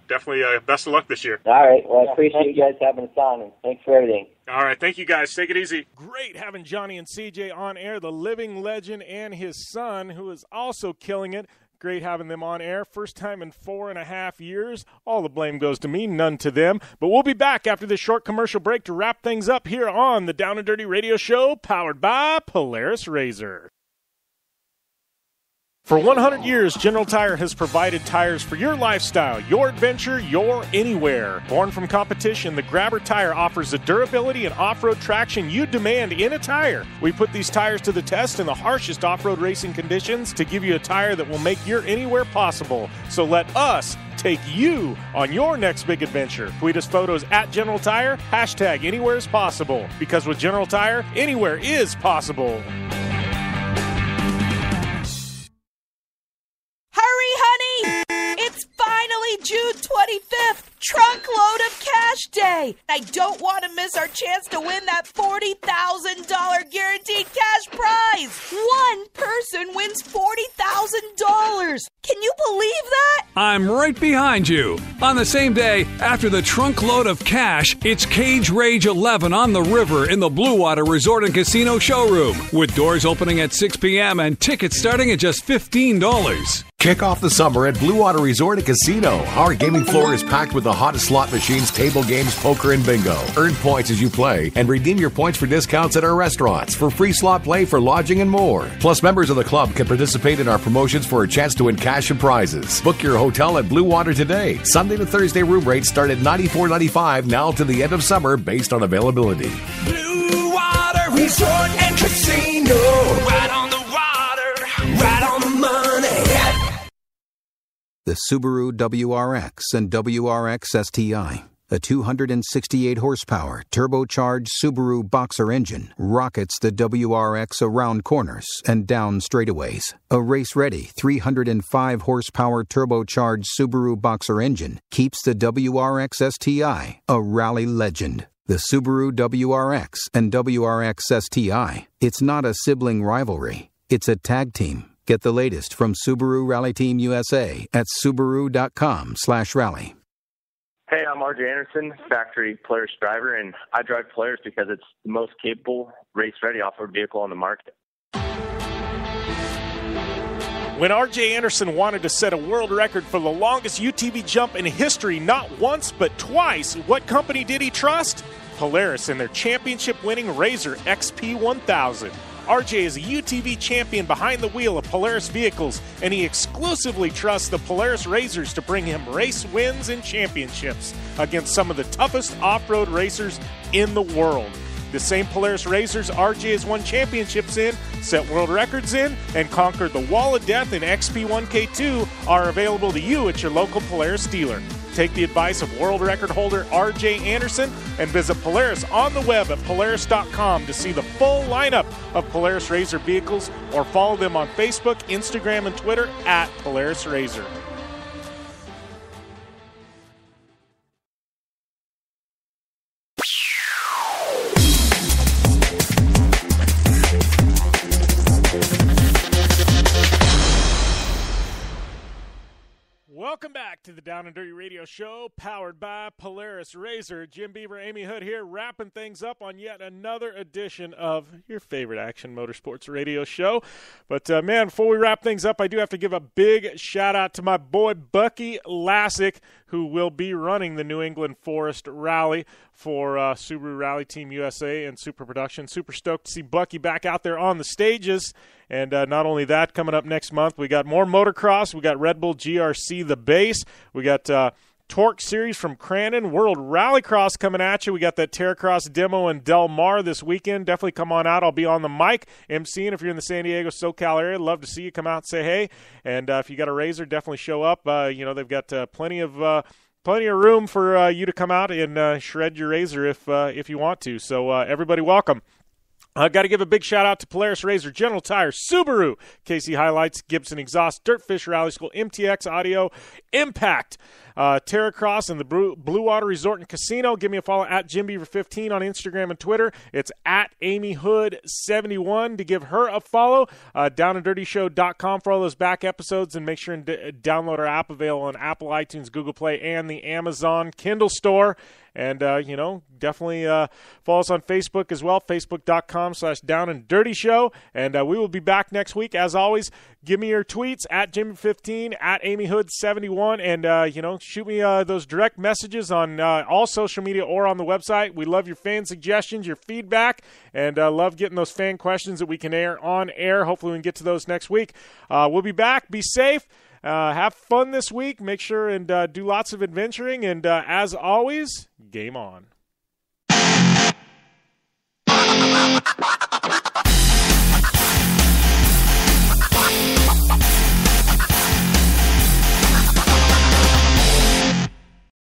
definitely best of luck this year. All right, well, I appreciate you guys having us on, and thanks for everything. All right, thank you guys. Take it easy. Great having Johnny and CJ on air, the living legend and his son, who is also killing it. Great having them on air. First time in 4.5 years. All the blame goes to me, none to them. But we'll be back after this short commercial break to wrap things up here on the Down and Dirty Radio Show, powered by Polaris RZR. For 100 years, General Tire has provided tires for your lifestyle, your adventure, your anywhere. Born from competition, the Grabber tire offers the durability and off-road traction you demand in a tire. We put these tires to the test in the harshest off-road racing conditions to give you a tire that will make your anywhere possible. So let us take you on your next big adventure. Tweet us photos at General Tire, hashtag anywhere is possible. Because with General Tire, anywhere is possible. Hurry, honey! It's finally June 25th, Trunkload of Cash Day. I don't want to miss our chance to win that $40,000 guaranteed cash prize. One person wins $40,000. Can you believe that? I'm right behind you. On the same day, after the Trunkload of Cash, it's Cage Rage 11 on the river in the Blue Water Resort and Casino showroom, with doors opening at 6 p.m. and tickets starting at just $15. Kick off the summer at Blue Water Resort and Casino. Our gaming floor is packed with the hottest slot machines, table games, poker, and bingo. Earn points as you play and redeem your points for discounts at our restaurants, for free slot play, for lodging, and more. Plus, members of the club can participate in our promotions for a chance to win cash and prizes. Book your hotel at Blue Water today. Sunday to Thursday room rates start at $94.95 now to the end of summer based on availability. Blue Water Resort and Casino. Right on the water, right on the money. The Subaru WRX and WRX STI, a 268-horsepower, turbocharged Subaru Boxer engine, rockets the WRX around corners and down straightaways. A race-ready 305-horsepower turbocharged Subaru Boxer engine keeps the WRX STI a rally legend. The Subaru WRX and WRX STI, it's not a sibling rivalry, it's a tag team. Get the latest from Subaru Rally Team USA at Subaru.com/rally. Hey, I'm RJ Anderson, factory Polaris driver, and I drive Polaris because it's the most capable, race-ready off-road vehicle on the market. When R.J. Anderson wanted to set a world record for the longest UTV jump in history, not once but twice, what company did he trust? Polaris and their championship-winning RZR XP1000. R.J. is a UTV champion behind the wheel of Polaris vehicles, and he exclusively trusts the Polaris RZRs to bring him race wins and championships against some of the toughest off-road racers in the world. The same Polaris RZRs R.J. has won championships in, set world records in, and conquered the Wall of Death in XP1K2 are available to you at your local Polaris dealer. Take the advice of world record holder R.J. Anderson and visit Polaris on the web at Polaris.com to see the full lineup of Polaris RZR vehicles, or follow them on Facebook, Instagram, and Twitter at Polaris RZR. Welcome back to the Down and Dirty Radio Show, powered by Polaris Razor. Jim Beaver, Amy Houde here, wrapping things up on yet another edition of your favorite action motorsports radio show. But, man, before we wrap things up, I do have to give a big shout-out to my boy Bucky Lassick, who will be running the New England Forest Rally for Subaru Rally Team USA and Super Production. Super stoked to see Bucky back out there on the stages. And not only that, coming up next month, we got more motocross. We got Red Bull GRC, the base. We got Torque Series from Crandon, World Rallycross coming at you. We got that Terracross demo in Del Mar this weekend. Definitely come on out. I'll be on the mic emceeing if you're in the San Diego, SoCal area. Love to see you come out and say hey. And if you got a Razor, definitely show up. They've got plenty of room for you to come out and shred your Razor if you want to. So everybody welcome. I've got to give a big shout-out to Polaris Razor, General Tire, Subaru, KC Highlights, Gibson Exhaust, Dirtfish Rally School, MTX Audio, Impact, Terracross, and the Blue Water Resort and Casino. Give me a follow at JimBeaver15 on Instagram and Twitter. It's at AmyHood71 to give her a follow. DownandDirtyShow.com for all those back episodes, and make sure and download our app, available on Apple, iTunes, Google Play, and the Amazon Kindle store. And, definitely follow us on Facebook as well, facebook.com/DownandDirtyShow. And we will be back next week. As always, give me your tweets at Jimmy15, at AmyHood71, and, shoot me those direct messages on all social media or on the website. We love your fan suggestions, your feedback, and love getting those fan questions that we can air on air. Hopefully we can get to those next week. We'll be back. Be safe. Have fun this week. Make sure and do lots of adventuring. And as always, game on.